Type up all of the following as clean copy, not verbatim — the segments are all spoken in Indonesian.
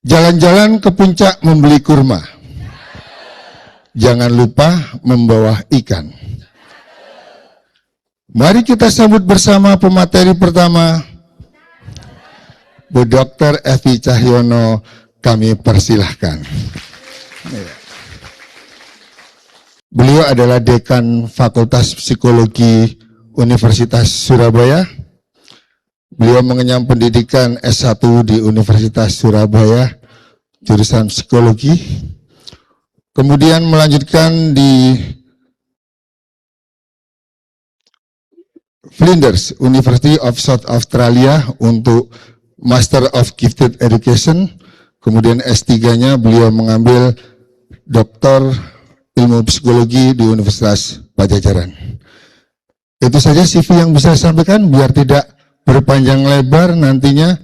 Jalan-jalan ke puncak membeli kurma. Jangan lupa membawa ikan. Mari kita sambut bersama pemateri pertama, Bu Dr. Evi Cahyono, kami persilahkan. Beliau adalah Dekan Fakultas Psikologi Universitas Surabaya. Beliau mengenyam pendidikan S1 di Universitas Surabaya, jurusan psikologi. Kemudian melanjutkan di Flinders, University of South Australia untuk Master of Gifted Education. Kemudian S3-nya beliau mengambil Doktor Ilmu Psikologi di Universitas Pajajaran. Itu saja CV yang bisa saya sampaikan, biar tidak berpanjang lebar nantinya.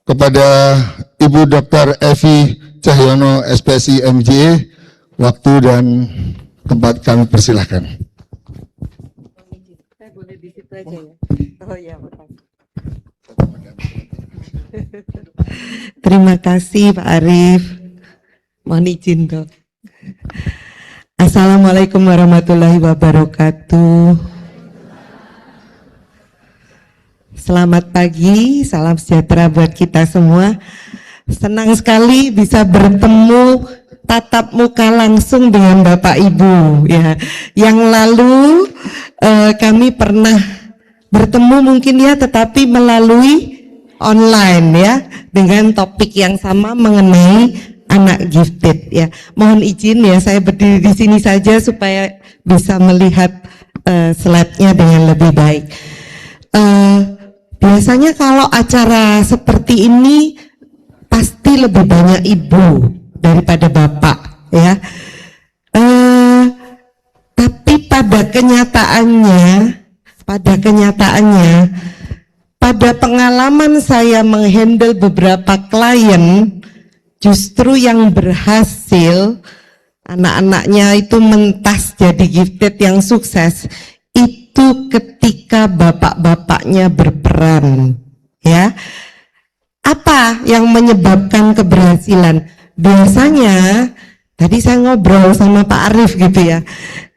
Kepada Ibu Dr. Evi Cahyono, SPSI MJE, waktu dan tempat kami persilahkan. Saya boleh di situ aja ya? Oh ya, makasih. Terima kasih Pak Arief. Mohon izin dok. Assalamualaikum warahmatullahi wabarakatuh. Selamat pagi, salam sejahtera buat kita semua. Senang sekali bisa bertemu tatap muka langsung dengan Bapak Ibu ya. Yang lalu kami pernah bertemu mungkin ya, tetapi melalui online ya, dengan topik yang sama mengenai anak gifted ya. Mohon izin ya, saya berdiri di sini saja supaya bisa melihat slide-nya dengan lebih baik. Biasanya kalau acara seperti ini pasti lebih banyak ibu daripada bapak ya. Tapi pada kenyataannya, pada pengalaman saya menghandle beberapa klien, justru yang berhasil anak-anaknya itu mentas jadi gifted yang sukses itu ketika bapak-bapaknya berperan ya. Apa yang menyebabkan keberhasilan? Biasanya tadi saya ngobrol sama Pak Arief gitu ya,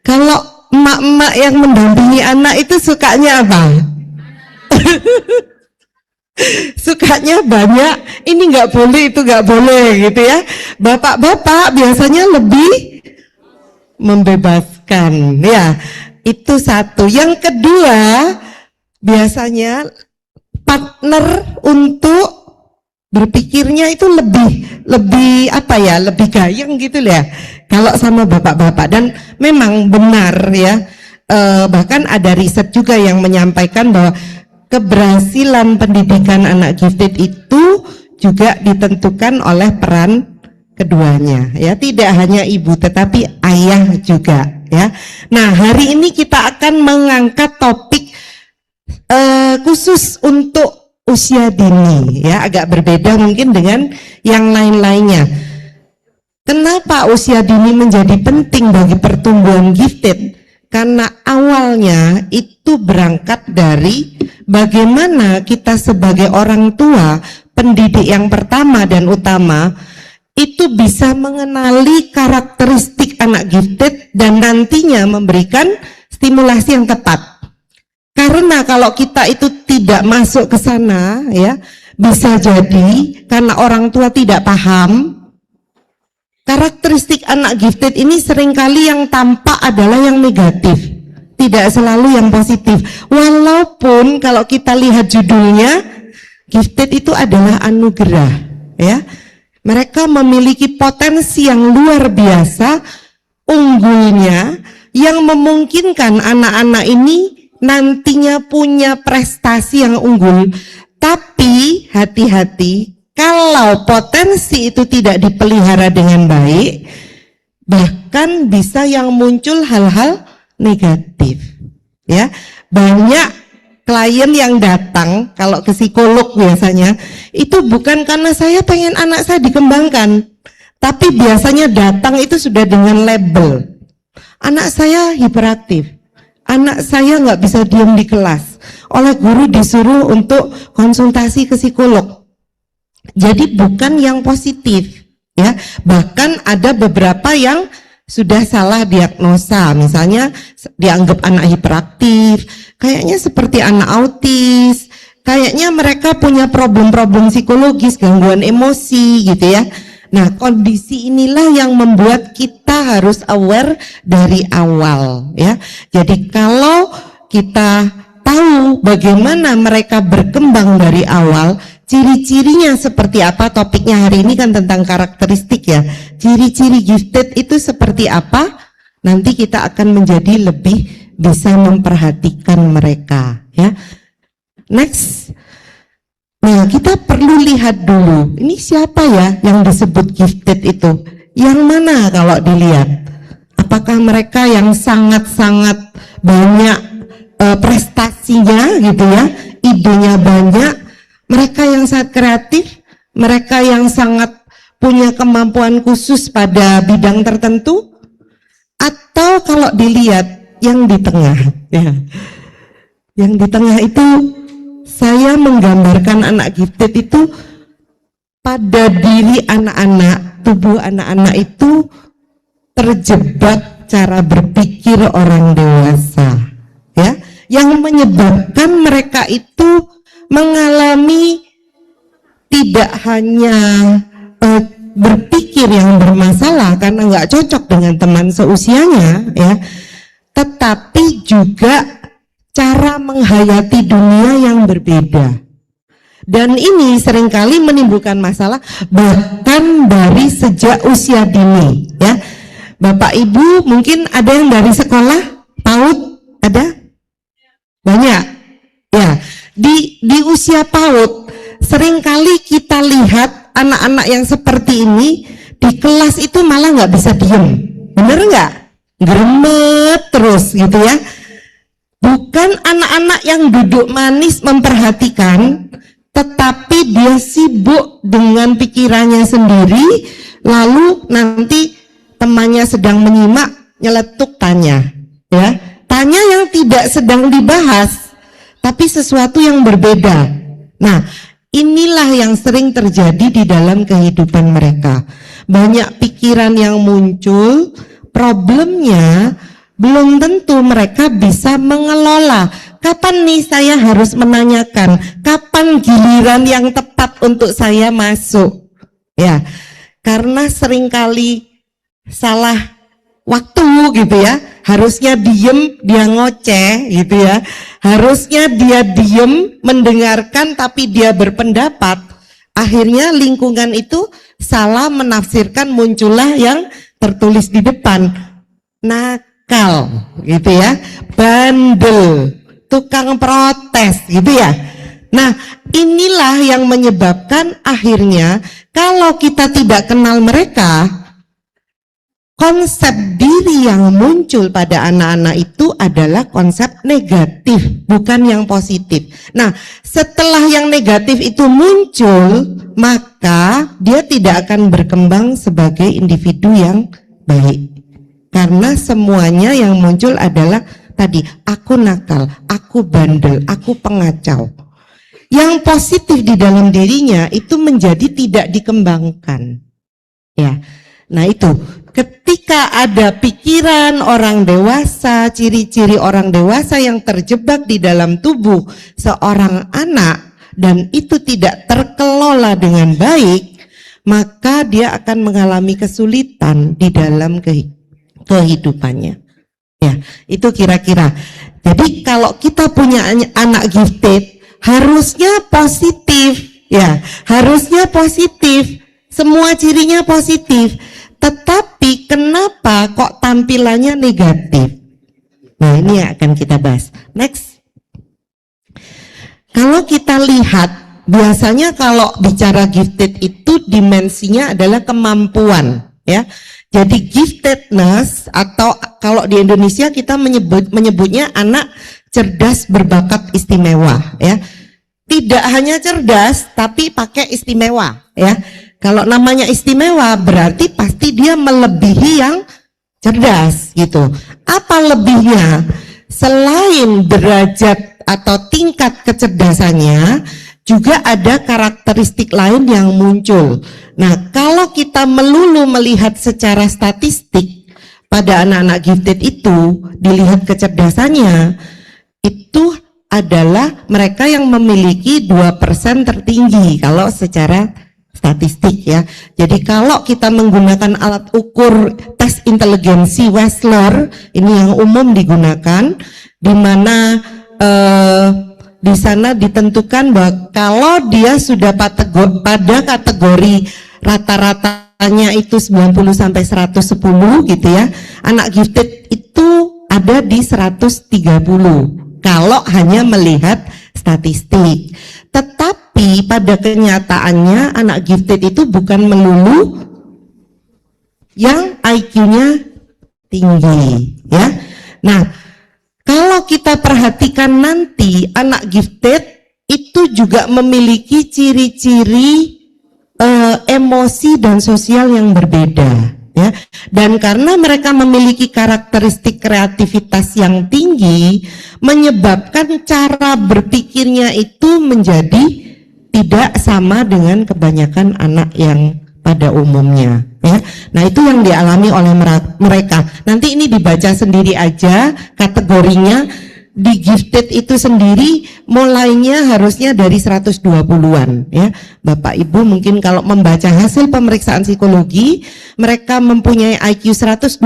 kalau emak-emak yang mendampingi anak itu sukanya apa? Sukanya banyak, ini nggak boleh, itu nggak boleh gitu ya. Bapak-bapak biasanya lebih membebaskan ya. Itu satu. Yang kedua, biasanya partner untuk berpikirnya itu lebih apa ya, lebih gayeng gitu ya kalau sama bapak-bapak. Dan memang benar ya, bahkan ada riset juga yang menyampaikan bahwa keberhasilan pendidikan anak gifted itu juga ditentukan oleh peran keduanya ya, tidak hanya ibu tetapi ayah juga ya. Nah, hari ini kita akan mengangkat topik khusus untuk usia dini ya, agak berbeda mungkin dengan yang lain-lainnya. Kenapa usia dini menjadi penting bagi pertumbuhan gifted? Karena awalnya itu berangkat dari bagaimana kita sebagai orang tua, pendidik yang pertama dan utama, itu bisa mengenali karakteristik anak gifted dan nantinya memberikan stimulasi yang tepat. Karena kalau kita itu tidak masuk ke sana ya, bisa jadi karena orang tua tidak paham karakteristik anak gifted ini, seringkali yang tampak adalah yang negatif, tidak selalu yang positif. Walaupun kalau kita lihat judulnya, gifted itu adalah anugerah ya. Mereka memiliki potensi yang luar biasa, unggulnya, yang memungkinkan anak-anak ini nantinya punya prestasi yang unggul. Tapi hati-hati, kalau potensi itu tidak dipelihara dengan baik, bahkan bisa yang muncul hal-hal negatif ya. Banyak klien yang datang kalau ke psikolog biasanya itu bukan karena saya pengen anak saya dikembangkan, tapi biasanya datang itu sudah dengan label, anak saya hiperaktif, anak saya nggak bisa diam di kelas, oleh guru disuruh untuk konsultasi ke psikolog. Jadi bukan yang positif, ya. Bahkan ada beberapa yang sudah salah diagnosa, misalnya dianggap anak hiperaktif, kayaknya seperti anak autis, kayaknya mereka punya problem-problem psikologis, gangguan emosi gitu ya. Nah, kondisi inilah yang membuat kita harus aware dari awal ya. Jadi kalau kita tahu bagaimana mereka berkembang dari awal, ciri-cirinya seperti apa, topiknya hari ini kan tentang karakteristik ya. Ciri-ciri gifted itu seperti apa, nanti kita akan menjadi lebih bisa memperhatikan mereka ya. Next. Nah, kita perlu lihat dulu, ini siapa ya yang disebut gifted itu? Yang mana kalau dilihat? Apakah mereka yang sangat-sangat banyak prestasinya gitu ya, idenya banyak, mereka yang sangat kreatif, mereka yang sangat punya kemampuan khusus pada bidang tertentu, atau kalau dilihat yang di tengah ya. Yang di tengah itu saya menggambarkan anak gifted itu pada diri anak-anak, tubuh anak-anak itu terjebak cara berpikir orang dewasa ya, yang menyebabkan mereka itu mengalami tidak hanya berpikir yang bermasalah karena nggak cocok dengan teman seusianya ya, tetapi juga cara menghayati dunia yang berbeda. Dan ini seringkali menimbulkan masalah bahkan dari sejak usia dini ya. Bapak Ibu mungkin ada yang dari sekolah PAUD, ada? Banyak. Ya, di usia PAUD seringkali kita lihat anak-anak yang seperti ini di kelas itu malah nggak bisa diem. Bener nggak? Geremet terus gitu ya. Bukan anak-anak yang duduk manis memperhatikan, tetapi dia sibuk dengan pikirannya sendiri, lalu nanti temannya sedang menyimak, nyeletuk tanya, ya, tanya yang tidak sedang dibahas, tapi sesuatu yang berbeda. Nah, inilah yang sering terjadi di dalam kehidupan mereka. Banyak pikiran yang muncul, problemnya belum tentu mereka bisa mengelola. Kapan nih saya harus menanyakan, kapan giliran yang tepat untuk saya masuk? Ya, karena seringkali salah waktu gitu ya. Harusnya diem, dia ngoceh gitu ya. Harusnya dia diem, mendengarkan tapi dia berpendapat. Akhirnya lingkungan itu salah menafsirkan, muncullah yang tertulis di depan. Nakal gitu ya, bandel, tukang protes gitu ya. Nah, inilah yang menyebabkan akhirnya kalau kita tidak kenal mereka, konsep diri yang muncul pada anak-anak itu adalah konsep negatif, bukan yang positif. Nah, setelah yang negatif itu muncul, maka dia tidak akan berkembang sebagai individu yang baik. Karena semuanya yang muncul adalah tadi, aku nakal, aku bandel, aku pengacau. Yang positif di dalam dirinya itu menjadi tidak dikembangkan. Ya. Nah, itu ketika ada pikiran orang dewasa, ciri-ciri orang dewasa yang terjebak di dalam tubuh seorang anak dan itu tidak terkelola dengan baik, maka dia akan mengalami kesulitan di dalam kehidupannya. Ya, itu kira-kira. Jadi kalau kita punya anak gifted, harusnya positif, ya, harusnya positif. Semua cirinya positif. Tetapi kenapa kok tampilannya negatif? Nah, ini yang akan kita bahas. Next. Kalau kita lihat, biasanya kalau bicara gifted itu dimensinya adalah kemampuan, ya. Jadi giftedness atau kalau di Indonesia kita menyebutnya anak cerdas berbakat istimewa ya. Tidak hanya cerdas tapi pakai istimewa ya. Kalau namanya istimewa berarti pasti dia melebihi yang cerdas gitu. Apa lebihnya? Selain derajat atau tingkat kecerdasannya, juga ada karakteristik lain yang muncul. Nah, kalau kita melulu melihat secara statistik pada anak-anak gifted itu, dilihat kecerdasannya, itu adalah mereka yang memiliki 2% tertinggi kalau secara statistik ya. Jadi kalau kita menggunakan alat ukur tes inteligensi Wechsler, ini yang umum digunakan, di mana di sana ditentukan bahwa kalau dia sudah pada kategori rata-ratanya itu 90 sampai 110 gitu ya, anak gifted itu ada di 130 kalau hanya melihat statistik. Tetapi pada kenyataannya anak gifted itu bukan melulu yang IQ-nya tinggi ya. Nah, kalau kita perhatikan nanti anak gifted itu juga memiliki ciri-ciri emosi dan sosial yang berbeda ya. Dan karena mereka memiliki karakteristik kreativitas yang tinggi, menyebabkan cara berpikirnya itu menjadi tidak sama dengan kebanyakan anak yang pada umumnya ya. Nah, itu yang dialami oleh mereka. Nanti ini dibaca sendiri aja kategorinya. Di gifted itu sendiri mulainya harusnya dari 120-an ya. Bapak Ibu mungkin kalau membaca hasil pemeriksaan psikologi, mereka mempunyai IQ 120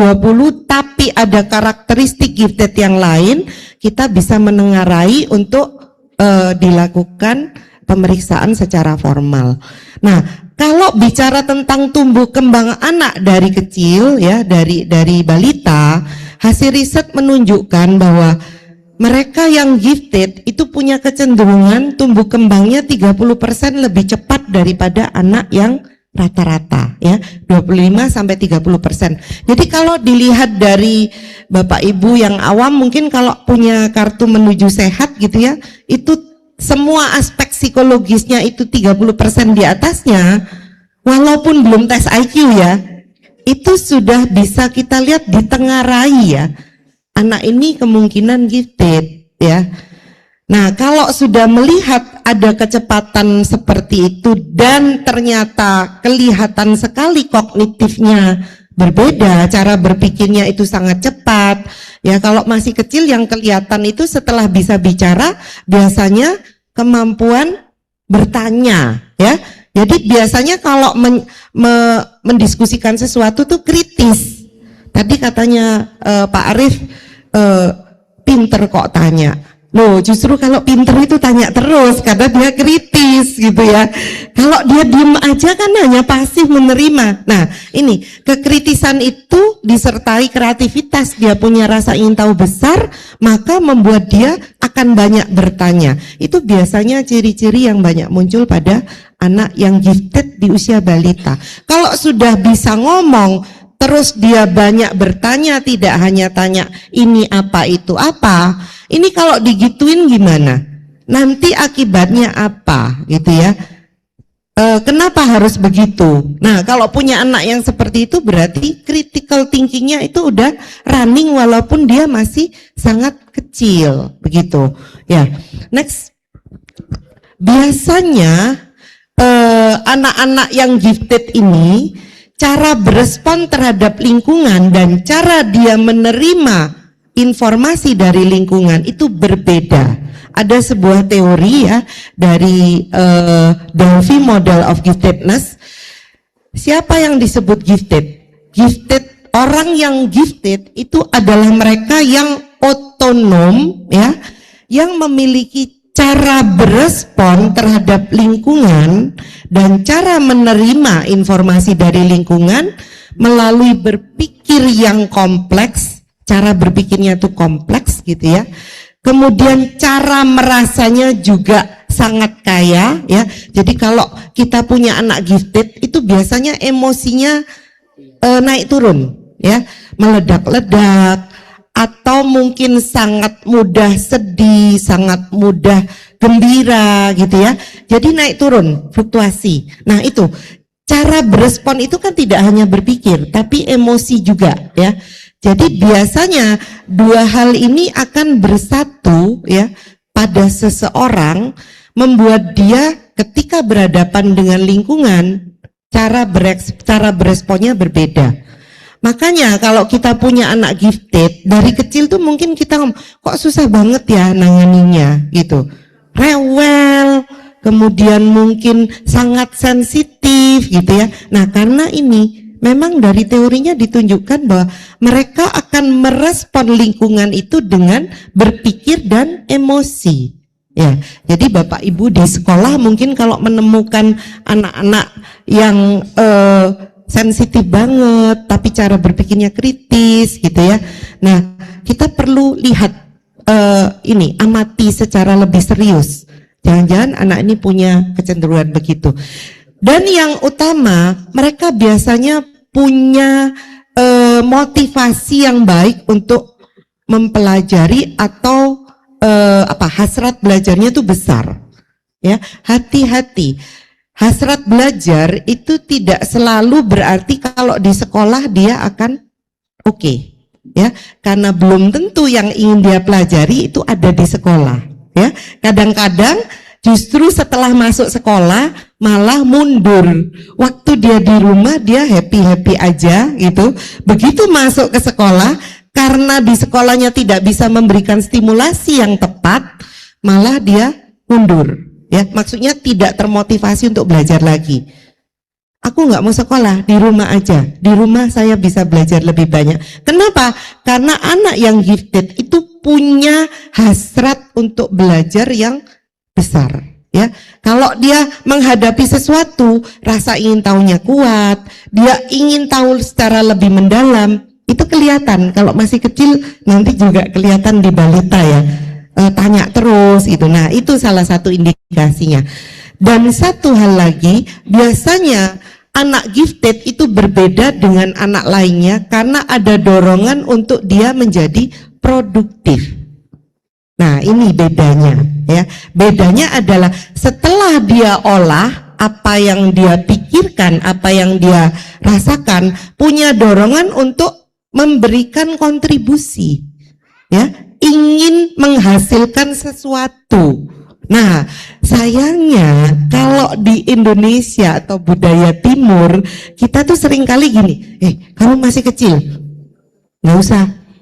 tapi ada karakteristik gifted yang lain, kita bisa menengarai untuk dilakukan pemeriksaan secara formal. Nah, kalau bicara tentang tumbuh kembang anak dari kecil ya, dari balita, hasil riset menunjukkan bahwa mereka yang gifted itu punya kecenderungan tumbuh kembangnya 30% lebih cepat daripada anak yang rata-rata ya, 25 sampai 30%. Jadi kalau dilihat dari Bapak Ibu yang awam, mungkin kalau punya kartu menuju sehat gitu ya, itu semua aspek psikologisnya itu 30% di atasnya, walaupun belum tes IQ ya, itu sudah bisa kita lihat ditengarai ya. Anak ini kemungkinan gifted ya. Nah, kalau sudah melihat ada kecepatan seperti itu dan ternyata kelihatan sekali kognitifnya berbeda, cara berpikirnya itu sangat cepat. Ya, kalau masih kecil yang kelihatan itu setelah bisa bicara biasanya kemampuan bertanya ya. Jadi biasanya kalau mendiskusikan sesuatu tuh kritis. Tadi katanya Pak Arief pinter kok tanya. Loh, justru kalau pinter itu tanya terus karena dia kritis gitu ya. Kalau dia diem aja kan hanya pasif menerima. Nah, ini kekritisan itu disertai kreativitas, dia punya rasa ingin tahu besar, maka membuat dia akan banyak bertanya. Itu biasanya ciri-ciri yang banyak muncul pada anak yang gifted di usia balita. Kalau sudah bisa ngomong, terus dia banyak bertanya, tidak hanya tanya ini apa itu apa, ini kalau digituin gimana? Nanti akibatnya apa gitu ya? Kenapa harus begitu? Nah, kalau punya anak yang seperti itu berarti critical thinkingnya itu udah running walaupun dia masih sangat kecil begitu ya. Next, biasanya anak-anak yang gifted ini cara berespon terhadap lingkungan dan cara dia menerima informasi dari lingkungan itu berbeda. Ada sebuah teori ya dari Delphi Model of Giftedness. Siapa yang disebut gifted? Gifted, orang yang gifted itu adalah mereka yang otonom ya, yang memiliki cara berespon terhadap lingkungan dan cara menerima informasi dari lingkungan melalui berpikir yang kompleks, cara berpikirnya itu kompleks gitu ya. Kemudian cara merasanya juga sangat kaya ya. Jadi kalau kita punya anak gifted itu biasanya emosinya naik turun ya, meledak-ledak, atau mungkin sangat mudah sedih, sangat mudah gembira gitu ya. Jadi naik turun, fluktuasi. Nah, itu cara berespon itu kan tidak hanya berpikir, tapi emosi juga ya. Jadi biasanya dua hal ini akan bersatu ya pada seseorang, membuat dia ketika berhadapan dengan lingkungan, cara beresponnya berbeda. Makanya kalau kita punya anak gifted, dari kecil tuh mungkin kita kok susah banget ya nanganinya gitu. Rewel, kemudian mungkin sangat sensitif gitu ya. Nah, karena ini memang dari teorinya ditunjukkan bahwa mereka akan merespon lingkungan itu dengan berpikir dan emosi. Ya, jadi Bapak Ibu di sekolah mungkin kalau menemukan anak-anak yang sensitif banget, tapi cara berpikirnya kritis, gitu ya. Nah, kita perlu lihat amati secara lebih serius. Jangan-jangan anak ini punya kecenderungan begitu. Dan yang utama, mereka biasanya punya motivasi yang baik untuk mempelajari atau hasrat belajarnya itu besar. Ya, hati-hati. Hasrat belajar itu tidak selalu berarti kalau di sekolah dia akan oke. Ya, karena belum tentu yang ingin dia pelajari itu ada di sekolah. Ya, kadang-kadang justru setelah masuk sekolah malah mundur. Waktu dia di rumah dia happy-happy aja gitu. Begitu masuk ke sekolah, karena di sekolahnya tidak bisa memberikan stimulasi yang tepat, malah dia mundur. Ya, maksudnya tidak termotivasi untuk belajar lagi. Aku nggak mau sekolah, di rumah aja. Di rumah saya bisa belajar lebih banyak. Kenapa? Karena anak yang gifted itu punya hasrat untuk belajar yang besar. Ya, kalau dia menghadapi sesuatu, rasa ingin tahunya kuat, dia ingin tahu secara lebih mendalam, itu kelihatan. Kalau masih kecil nanti juga kelihatan di balita ya, tanya terus itu. Nah, itu salah satu indikasinya. Dan satu hal lagi, biasanya anak gifted itu berbeda dengan anak lainnya karena ada dorongan untuk dia menjadi produktif. Nah, ini bedanya ya. Bedanya adalah setelah dia olah apa yang dia pikirkan, apa yang dia rasakan, punya dorongan untuk memberikan kontribusi. Ya, ingin menghasilkan sesuatu. Nah, sayangnya kalau di Indonesia atau budaya timur, kita tuh seringkali gini, kamu masih kecil, nggak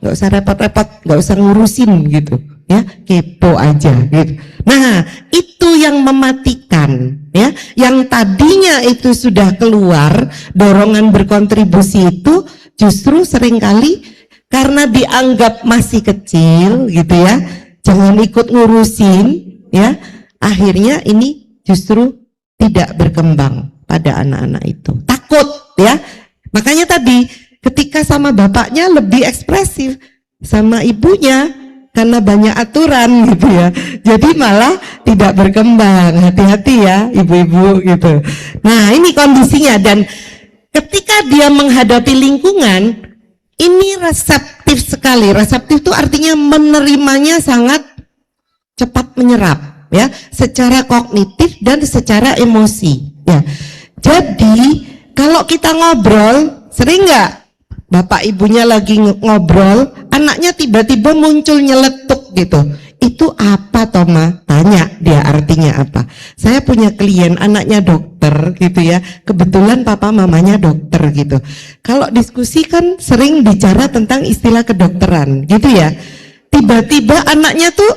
usah repot-repot, nggak usah ngurusin gitu. Ya, kepo aja gitu. Nah, itu yang mematikan ya. Yang tadinya itu sudah keluar dorongan berkontribusi itu justru seringkali karena dianggap masih kecil gitu ya, jangan ikut ngurusin ya, akhirnya ini justru tidak berkembang pada anak-anak itu. Takut ya. Makanya tadi ketika sama bapaknya lebih ekspresif, sama ibunya karena banyak aturan gitu ya, jadi malah tidak berkembang. Hati-hati ya ibu-ibu gitu. Nah, ini kondisinya. Dan ketika dia menghadapi lingkungan, ini reseptif sekali. Reseptif itu artinya menerimanya sangat cepat menyerap ya, secara kognitif dan secara emosi ya. Jadi kalau kita ngobrol, sering nggak bapak ibunya lagi ngobrol, anaknya tiba-tiba muncul nyeletuk gitu. Itu apa Toma? Tanya dia artinya apa. Saya punya klien anaknya dokter gitu ya. Kebetulan papa mamanya dokter gitu. Kalau diskusi kan sering bicara tentang istilah kedokteran gitu ya. Tiba-tiba anaknya tuh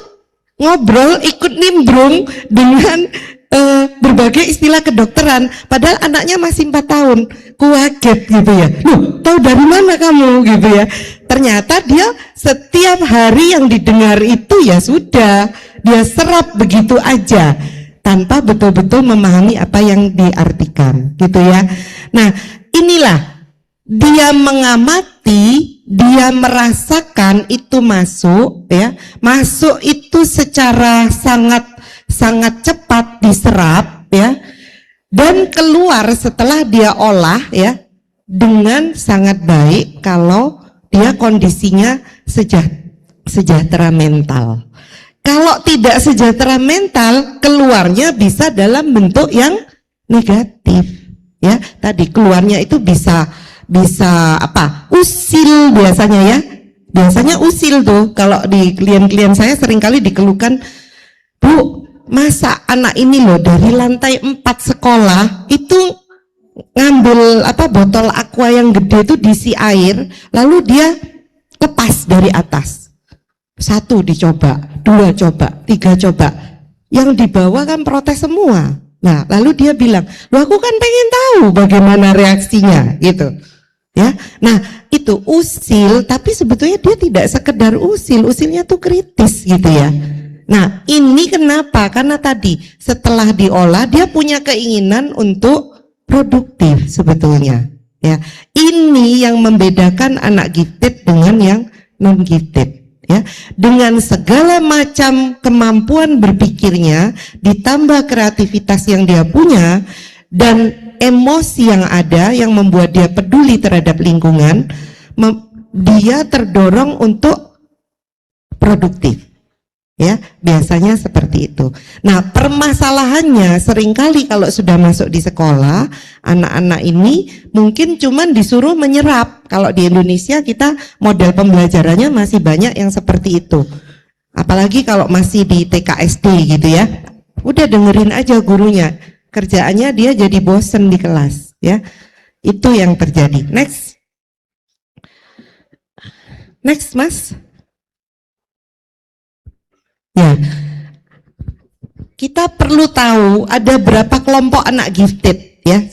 ngobrol ikut nimbrung dengan berbagai istilah kedokteran, padahal anaknya masih 4 tahun. Kaget gitu ya, loh tahu dari mana kamu gitu ya. Ternyata dia setiap hari yang didengar itu ya sudah dia serap begitu aja tanpa betul-betul memahami apa yang diartikan gitu ya. Nah, inilah dia mengamati, dia merasakan itu masuk ya, masuk itu secara sangat cepat diserap ya, dan keluar setelah dia olah ya dengan sangat baik kalau dia kondisinya sejahtera mental. Kalau tidak sejahtera mental, keluarnya bisa dalam bentuk yang negatif ya. Tadi keluarnya itu bisa apa? Usil biasanya ya. Biasanya usil tuh kalau di klien-klien saya seringkali dikeluhkan, Bu, masa anak ini loh dari lantai 4 sekolah itu ngambil botol aqua yang gede itu diisi air, lalu dia lepas dari atas. 1 dicoba, 2 coba, 3 coba. Yang di bawah kan protes semua. Nah, lalu dia bilang, "Loh, aku kan pengen tahu bagaimana reaksinya," gitu. Ya. Nah, itu usil, tapi sebetulnya dia tidak sekedar usil, usilnya tuh kritis gitu ya. Nah, ini kenapa? Karena tadi setelah diolah dia punya keinginan untuk produktif sebetulnya. Ya, ini yang membedakan anak gifted dengan yang non gifted. Ya, dengan segala macam kemampuan berpikirnya, ditambah kreativitas yang dia punya dan emosi yang ada yang membuat dia peduli terhadap lingkungan, dia terdorong untuk produktif. Ya, biasanya seperti itu. Nah, permasalahannya seringkali kalau sudah masuk di sekolah, anak-anak ini mungkin cuman disuruh menyerap. Kalau di Indonesia kita model pembelajarannya masih banyak yang seperti itu. Apalagi kalau masih di TK SD gitu ya. Udah dengerin aja gurunya. Kerjaannya dia jadi bosen di kelas, ya. Itu yang terjadi. Next. Next, Mas. Ya, kita perlu tahu ada berapa kelompok anak gifted ya,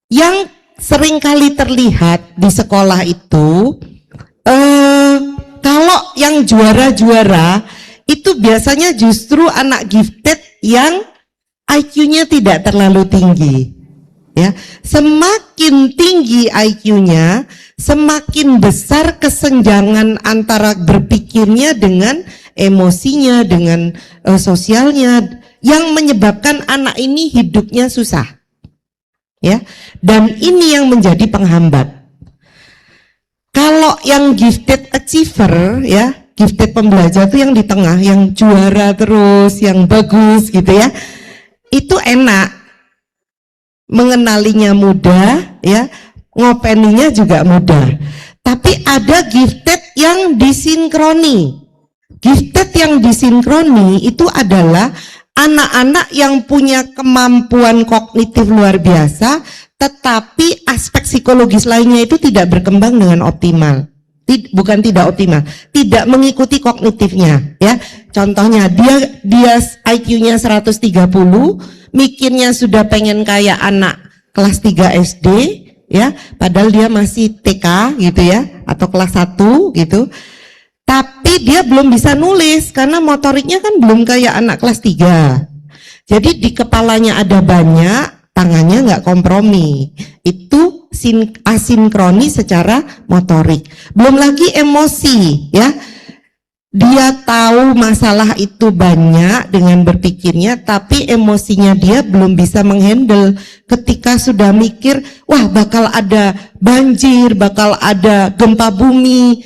yang seringkali terlihat di sekolah itu. Kalau yang juara-juara itu biasanya justru anak gifted yang IQ-nya tidak terlalu tinggi. Ya, semakin tinggi IQ-nya, semakin besar kesenjangan antara berpikirnya dengan emosinya, dengan sosialnya, yang menyebabkan anak ini hidupnya susah. Ya, dan ini yang menjadi penghambat. Kalau yang gifted achiever, ya, gifted pembelajar itu yang di tengah, yang juara terus, yang bagus gitu ya, itu enak. Mengenalinya mudah, ya, ngopeninya juga mudah. Tapi ada gifted yang disinkroni. Gifted yang disinkroni itu adalah anak-anak yang punya kemampuan kognitif luar biasa, tetapi aspek psikologis lainnya itu tidak berkembang dengan optimal. Bukan tidak optimal, tidak mengikuti kognitifnya, ya. Contohnya dia IQ-nya 130, mikirnya sudah pengen kayak anak kelas 3 SD, ya, padahal dia masih TK gitu ya, atau kelas 1 gitu. Tapi dia belum bisa nulis karena motoriknya kan belum kayak anak kelas 3. Jadi di kepalanya ada banyak, tangannya nggak kompromi. Itu asinkronis secara motorik. Belum lagi emosi, ya. Dia tahu masalah itu banyak dengan berpikirnya, tapi emosinya dia belum bisa menghandle. Ketika sudah mikir, wah bakal ada banjir, bakal ada gempa bumi,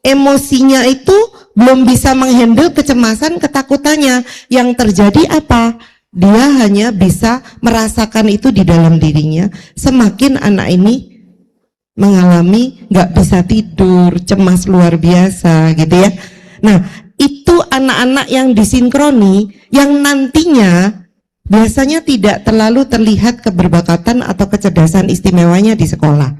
emosinya itu belum bisa menghandle kecemasan, ketakutannya. Yang terjadi apa? Dia hanya bisa merasakan itu di dalam dirinya. Semakin anak ini mengalami nggak bisa tidur, cemas luar biasa gitu ya. Nah, itu anak-anak yang disinkroni, yang nantinya biasanya tidak terlalu terlihat keberbakatan atau kecerdasan istimewanya di sekolah.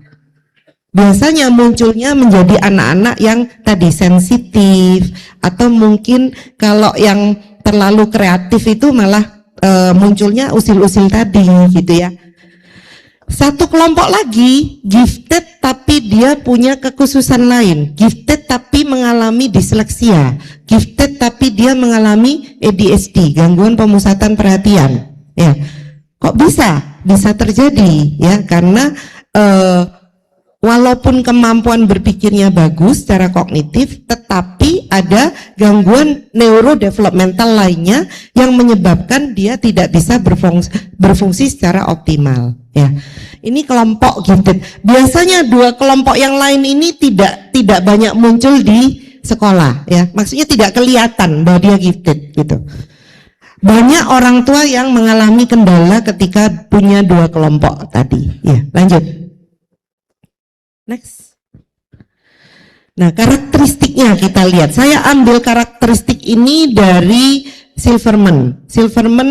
Biasanya munculnya menjadi anak-anak yang tadi sensitif, atau mungkin kalau yang terlalu kreatif itu malah munculnya usil-usil tadi gitu ya. Satu kelompok lagi gifted tapi dia punya kekhususan lain, gifted tapi mengalami disleksia, gifted tapi dia mengalami ADHD, gangguan pemusatan perhatian. Ya, kok bisa terjadi ya, karena walaupun kemampuan berpikirnya bagus secara kognitif, tetapi ada gangguan neurodevelopmental lainnya yang menyebabkan dia tidak bisa berfungsi secara optimal. Ya, ini kelompok gifted. Biasanya dua kelompok yang lain ini tidak banyak muncul di sekolah. Ya, maksudnya tidak kelihatan bahwa dia gifted gitu. Banyak orang tua yang mengalami kendala ketika punya dua kelompok tadi. Ya, lanjut. Next. Nah, karakteristiknya kita lihat. Saya ambil karakteristik ini dari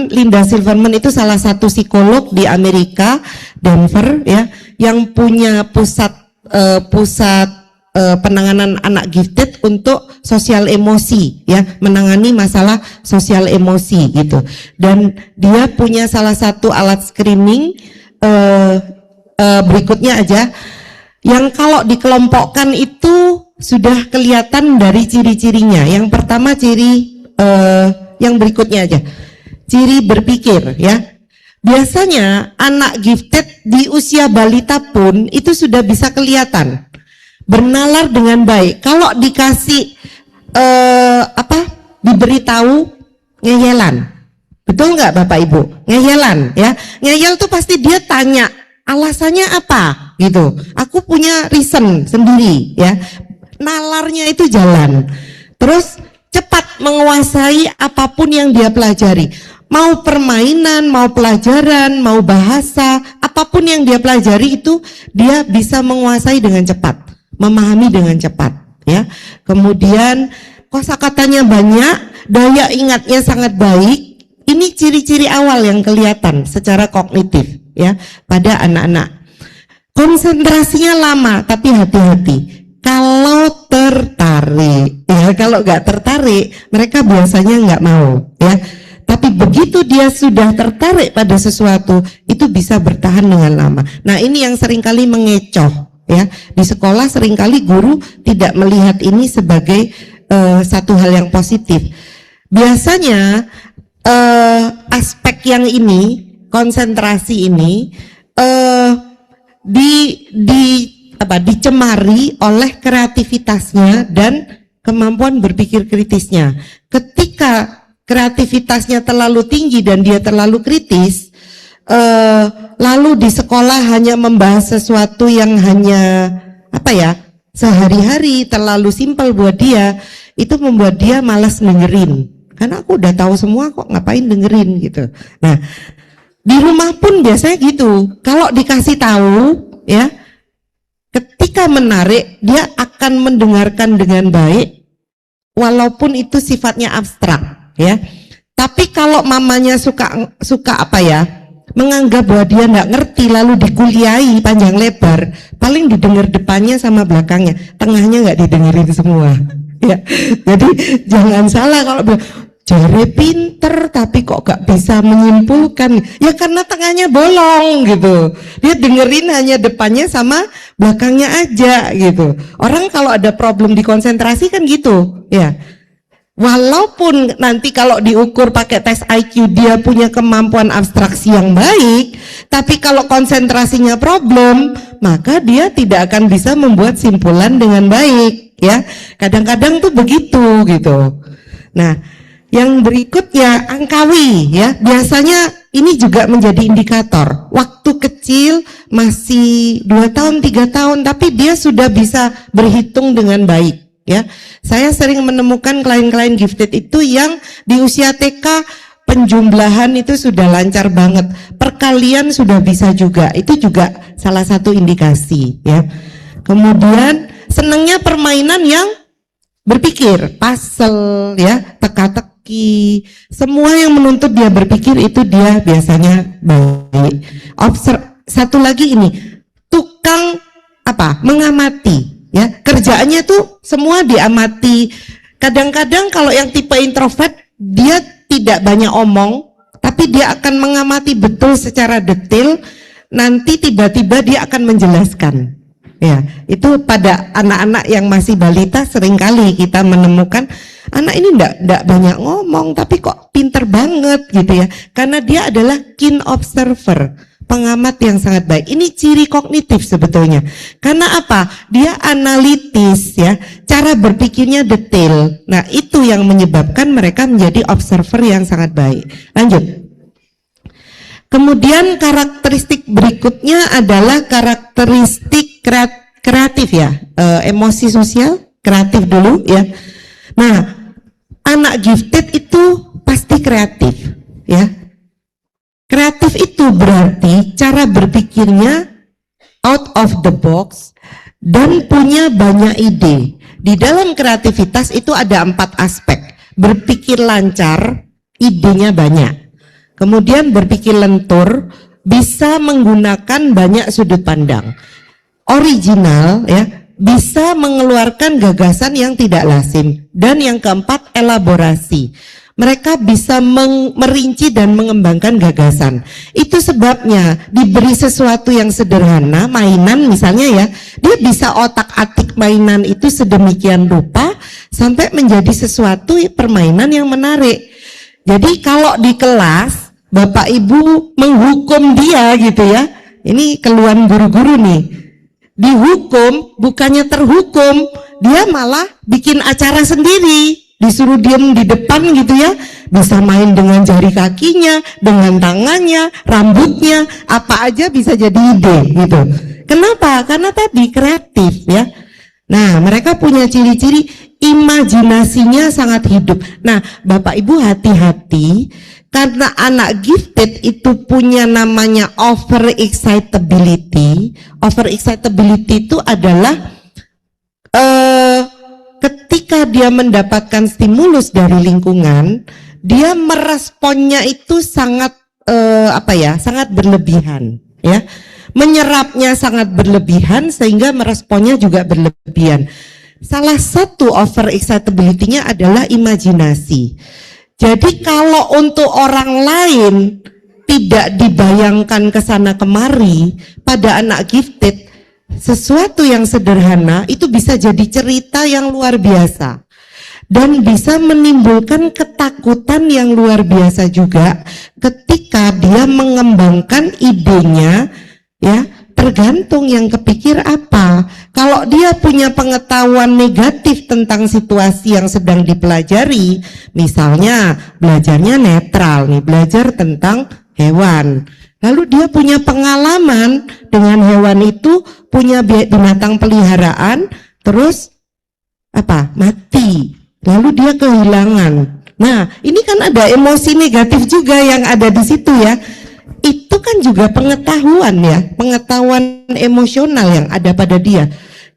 Linda Silverman itu salah satu psikolog di Amerika, Denver ya, yang punya pusat penanganan anak gifted untuk sosial emosi ya, menangani masalah sosial emosi gitu. Dan dia punya salah satu alat screening berikutnya aja, yang kalau dikelompokkan itu sudah kelihatan dari ciri-cirinya. Yang pertama ciri yang berikutnya aja, ciri berpikir ya. Biasanya anak gifted di usia balita pun itu sudah bisa kelihatan bernalar dengan baik. Kalau dikasih diberitahu ngeyelan, betul nggak Bapak Ibu? Ngeyelan ya, ngeyel tuh pasti dia tanya alasannya apa gitu. Aku punya reason sendiri ya. Nalarnya itu jalan. Terus cepat menguasai apapun yang dia pelajari. Mau permainan, mau pelajaran, mau bahasa, apapun yang dia pelajari itu dia bisa menguasai dengan cepat, memahami dengan cepat ya. Kemudian kosakatanya banyak, daya ingatnya sangat baik. Ini ciri-ciri awal yang kelihatan secara kognitif ya pada anak-anak. Konsentrasinya lama, tapi hati-hati. Kalau tertarik, ya kalau nggak tertarik, mereka biasanya nggak mau, ya. Tapi begitu dia sudah tertarik pada sesuatu, itu bisa bertahan dengan lama. Nah ini yang seringkali mengecoh, ya. Di sekolah seringkali guru tidak melihat ini sebagai satu hal yang positif. Biasanya aspek yang ini, konsentrasi ini, dicemari oleh kreativitasnya dan kemampuan berpikir kritisnya. Ketika kreativitasnya terlalu tinggi dan dia terlalu kritis, lalu di sekolah hanya membahas sesuatu yang hanya sehari-hari, terlalu simpel buat dia, itu membuat dia malas dengerin. Karena aku udah tahu semua kok, ngapain dengerin gitu. Nah, di rumah pun biasanya gitu. Kalau dikasih tahu, ya, ketika menarik, dia akan mendengarkan dengan baik, walaupun itu sifatnya abstrak, ya. Tapi kalau mamanya suka menganggap bahwa dia nggak ngerti, lalu dikuliahi panjang lebar, paling didengar depannya sama belakangnya, tengahnya nggak didengerin semua. Ya, jadi jangan salah kalau jare pinter tapi kok gak bisa menyimpulkan, ya karena tengahnya bolong gitu. Dia dengerin hanya depannya sama belakangnya aja gitu. Orang kalau ada problem di konsentrasi kan gitu ya. Walaupun nanti kalau diukur pakai tes IQ dia punya kemampuan abstraksi yang baik, tapi kalau konsentrasinya problem, maka dia tidak akan bisa membuat simpulan dengan baik ya. Kadang-kadang tuh begitu gitu. Nah, yang berikutnya angkawi ya, biasanya ini juga menjadi indikator. Waktu kecil masih 2 tahun 3 tahun tapi dia sudah bisa berhitung dengan baik ya. Saya sering menemukan klien-klien gifted itu yang di usia TK penjumlahan itu sudah lancar banget, perkalian sudah bisa juga, itu juga salah satu indikasi ya. Kemudian senangnya permainan yang berpikir, puzzle ya, teka-teki, semua yang menuntut dia berpikir itu dia biasanya baik. Satu lagi ini, tukang mengamati ya, kerjaannya tuh semua diamati. Kadang-kadang kalau yang tipe introvert dia tidak banyak omong, tapi dia akan mengamati betul secara detail, nanti tiba-tiba dia akan menjelaskan. Ya, itu pada anak-anak yang masih balita seringkali kita menemukan anak ini enggak banyak ngomong tapi kok pinter banget gitu ya. Karena dia adalah keen observer, pengamat yang sangat baik. Ini ciri kognitif sebetulnya. Karena apa? Dia analitis ya, cara berpikirnya detail. Nah, itu yang menyebabkan mereka menjadi observer yang sangat baik. Lanjut. Kemudian karakteristik berikutnya adalah karakteristik kreatif ya, emosi sosial, kreatif dulu ya. Nah, anak gifted itu pasti kreatif ya. Kreatif itu berarti cara berpikirnya out of the box dan punya banyak ide. Di dalam kreativitas itu ada 4 aspek. Berpikir lancar idenya banyak. Kemudian berpikir lentur, bisa menggunakan banyak sudut pandang. Original, ya, bisa mengeluarkan gagasan yang tidak lazim. Dan yang keempat, elaborasi. Mereka bisa merinci dan mengembangkan gagasan. Itu sebabnya diberi sesuatu yang sederhana, mainan misalnya ya, dia bisa otak-atik mainan itu sedemikian rupa sampai menjadi sesuatu permainan yang menarik. Jadi kalau di kelas Bapak Ibu menghukum dia gitu ya, ini keluhan guru-guru nih, dihukum bukannya terhukum, dia malah bikin acara sendiri. Disuruh diam di depan gitu ya, bisa main dengan jari kakinya, dengan tangannya, rambutnya, apa aja bisa jadi ide gitu. Kenapa? Karena tadi kreatif ya. Nah, mereka punya ciri-ciri imajinasinya sangat hidup. Nah, Bapak Ibu hati-hati, karena anak gifted itu punya namanya overexcitability. Overexcitability itu adalah ketika dia mendapatkan stimulus dari lingkungan, dia meresponnya itu sangat sangat berlebihan, ya. Menyerapnya sangat berlebihan sehingga meresponnya juga berlebihan. Salah satu overexcitability-nya adalah imajinasi. Jadi kalau untuk orang lain tidak dibayangkan ke sana kemari, pada anak gifted sesuatu yang sederhana itu bisa jadi cerita yang luar biasa dan bisa menimbulkan ketakutan yang luar biasa juga ketika dia mengembangkan idenya, ya, tergantung yang kepikir apa. Kalau dia punya pengetahuan negatif tentang situasi yang sedang dipelajari, misalnya belajarnya netral nih, belajar tentang hewan, lalu dia punya pengalaman dengan hewan itu, punya binatang peliharaan, terus mati, lalu dia kehilangan. Nah, ini kan ada emosi negatif juga yang ada di situ ya. Itu kan juga pengetahuan ya, pengetahuan emosional yang ada pada dia.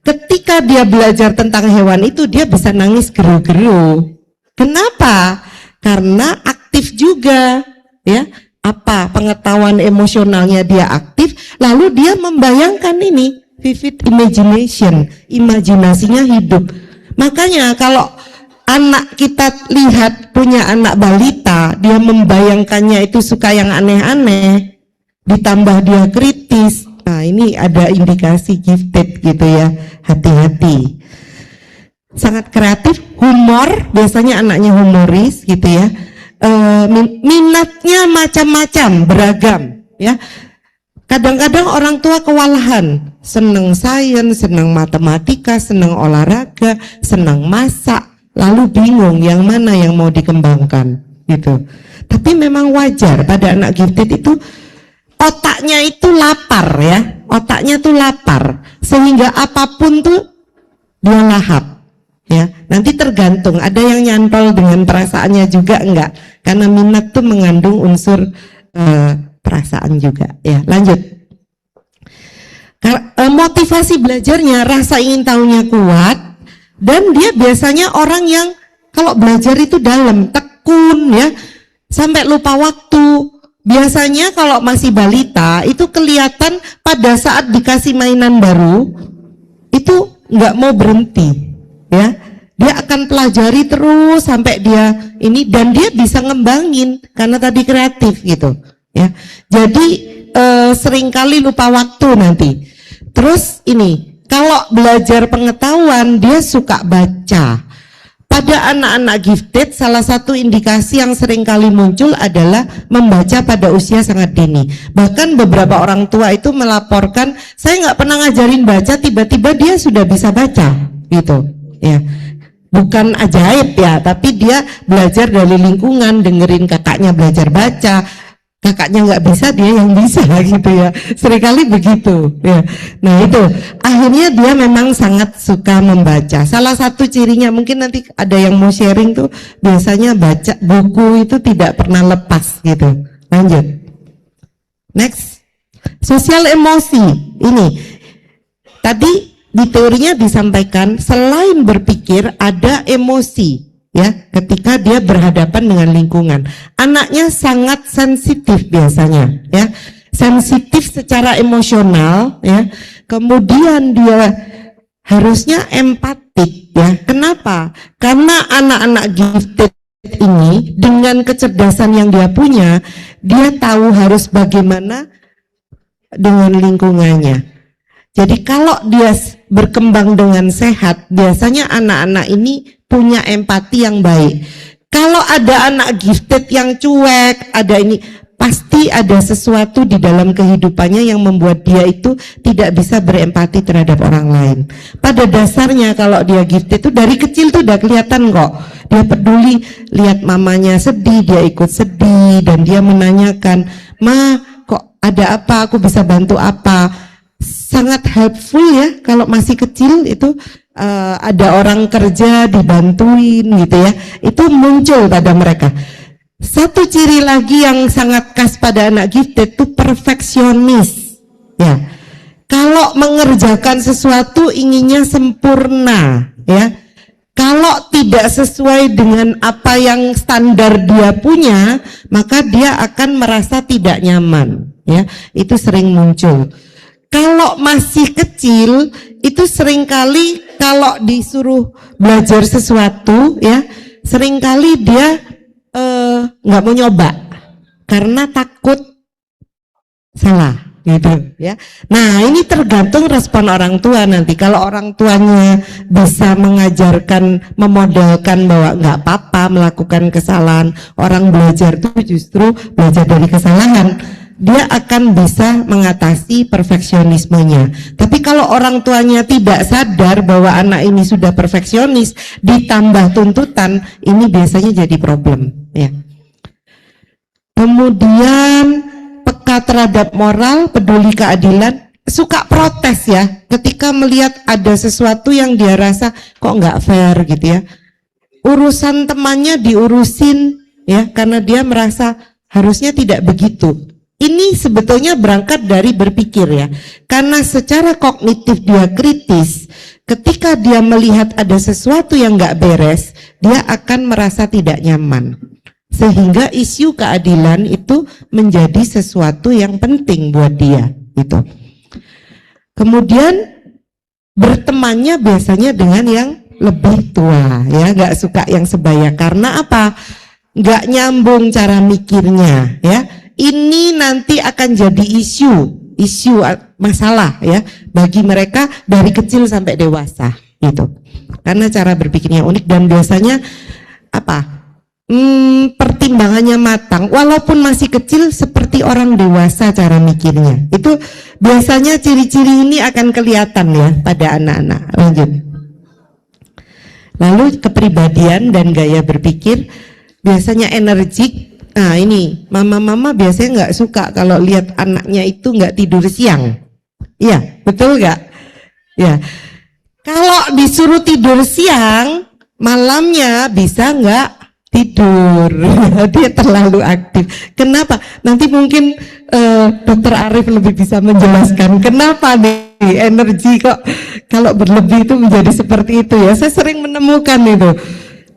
Ketika dia belajar tentang hewan itu, dia bisa nangis geru-geru. Kenapa? Karena aktif juga ya. Apa pengetahuan emosionalnya dia aktif, lalu dia membayangkan ini, vivid imagination, imajinasinya hidup. Makanya kalau anak kita lihat punya anak balita, dia membayangkannya itu suka yang aneh-aneh, ditambah dia kritis, nah ini ada indikasi gifted gitu ya, hati-hati. Sangat kreatif, humor, biasanya anaknya humoris gitu ya. Minatnya macam-macam, beragam ya. Kadang-kadang orang tua kewalahan, senang sains, senang matematika, senang olahraga, senang masak, lalu bingung yang mana yang mau dikembangkan gitu. Tapi memang wajar pada anak gifted itu otaknya itu lapar ya, otaknya tuh lapar sehingga apapun tuh dia lahap. Ya, nanti tergantung, ada yang nyantol dengan perasaannya juga enggak, karena minat tuh mengandung unsur perasaan juga. Ya, lanjut. Motivasi belajarnya, rasa ingin tahunya kuat, dan dia biasanya orang yang kalau belajar itu dalam, tekun ya, sampai lupa waktu. Biasanya kalau masih balita itu kelihatan pada saat dikasih mainan baru itu nggak mau berhenti. Ya, dia akan pelajari terus sampai dia ini, dan dia bisa ngembangin karena tadi kreatif gitu ya. Jadi seringkali lupa waktu nanti. Terus ini kalau belajar pengetahuan dia suka baca. Pada anak-anak gifted salah satu indikasi yang seringkali muncul adalah membaca pada usia sangat dini. Bahkan beberapa orang tua itu melaporkan, saya nggak pernah ngajarin baca, tiba-tiba dia sudah bisa baca gitu. Ya, bukan ajaib ya, tapi dia belajar dari lingkungan, dengerin kakaknya belajar baca, kakaknya nggak bisa, dia yang bisa gitu ya, seringkali begitu ya. Nah itu, akhirnya dia memang sangat suka membaca. Salah satu cirinya, mungkin nanti ada yang mau sharing tuh, biasanya baca buku itu tidak pernah lepas gitu. Lanjut, next, sosial emosi. Ini tadi di teorinya disampaikan selain berpikir ada emosi ya, ketika dia berhadapan dengan lingkungan. Anaknya sangat sensitif biasanya, ya, sensitif secara emosional, ya. Kemudian dia harusnya empatik, ya. Kenapa? Karena anak-anak gifted ini dengan kecerdasan yang dia punya, dia tahu harus bagaimana dengan lingkungannya. Jadi kalau dia berkembang dengan sehat, biasanya anak-anak ini punya empati yang baik. Kalau ada anak gifted yang cuek, ada ini, pasti ada sesuatu di dalam kehidupannya yang membuat dia itu tidak bisa berempati terhadap orang lain. Pada dasarnya kalau dia gifted itu dari kecil tuh udah kelihatan kok. Dia peduli, lihat mamanya sedih, dia ikut sedih, dan dia menanyakan, "Ma, kok ada apa? Aku bisa bantu apa?" Sangat helpful ya kalau masih kecil itu, ada orang kerja dibantuin gitu ya, itu muncul pada mereka. Satu ciri lagi yang sangat khas pada anak gifted itu perfeksionis, ya. Kalau mengerjakan sesuatu inginnya sempurna, ya. Kalau tidak sesuai dengan apa yang standar dia punya, maka dia akan merasa tidak nyaman, ya. Itu sering muncul. Kalau masih kecil, itu seringkali kalau disuruh belajar sesuatu, ya, seringkali dia nggak mau nyoba karena takut salah, gitu, ya. Nah, ini tergantung respon orang tua nanti. Kalau orang tuanya bisa mengajarkan, memodelkan bahwa nggak apa-apa melakukan kesalahan, orang belajar itu justru belajar dari kesalahan, dia akan bisa mengatasi perfeksionismenya. Tapi kalau orang tuanya tidak sadar bahwa anak ini sudah perfeksionis, ditambah tuntutan, ini biasanya jadi problem, ya. Kemudian peka terhadap moral, peduli keadilan, suka protes ya, ketika melihat ada sesuatu yang dia rasa kok nggak fair gitu ya. Urusan temannya diurusin, ya, karena dia merasa harusnya tidak begitu. Ini sebetulnya berangkat dari berpikir ya, karena secara kognitif dia kritis. Ketika dia melihat ada sesuatu yang nggak beres, dia akan merasa tidak nyaman, sehingga isu keadilan itu menjadi sesuatu yang penting buat dia gitu. Kemudian bertemannya biasanya dengan yang lebih tua, ya, nggak suka yang sebaya. Karena apa? Nggak nyambung cara mikirnya, ya. Ini nanti akan jadi isu masalah ya bagi mereka dari kecil sampai dewasa gitu. Karena cara berpikirnya unik dan biasanya apa? Pertimbangannya matang, walaupun masih kecil seperti orang dewasa cara mikirnya. Itu biasanya ciri-ciri ini akan kelihatan ya pada anak-anak. Lanjut. Lalu kepribadian dan gaya berpikir biasanya energik. Nah ini mama-mama biasanya nggak suka kalau lihat anaknya itu nggak tidur siang. Iya, betul nggak? Ya. Kalau disuruh tidur siang, malamnya bisa nggak tidur? Dia terlalu aktif. Kenapa? Nanti mungkin Dokter Arif lebih bisa menjelaskan kenapa nih energi kok kalau berlebih itu menjadi seperti itu ya. Saya sering menemukan itu.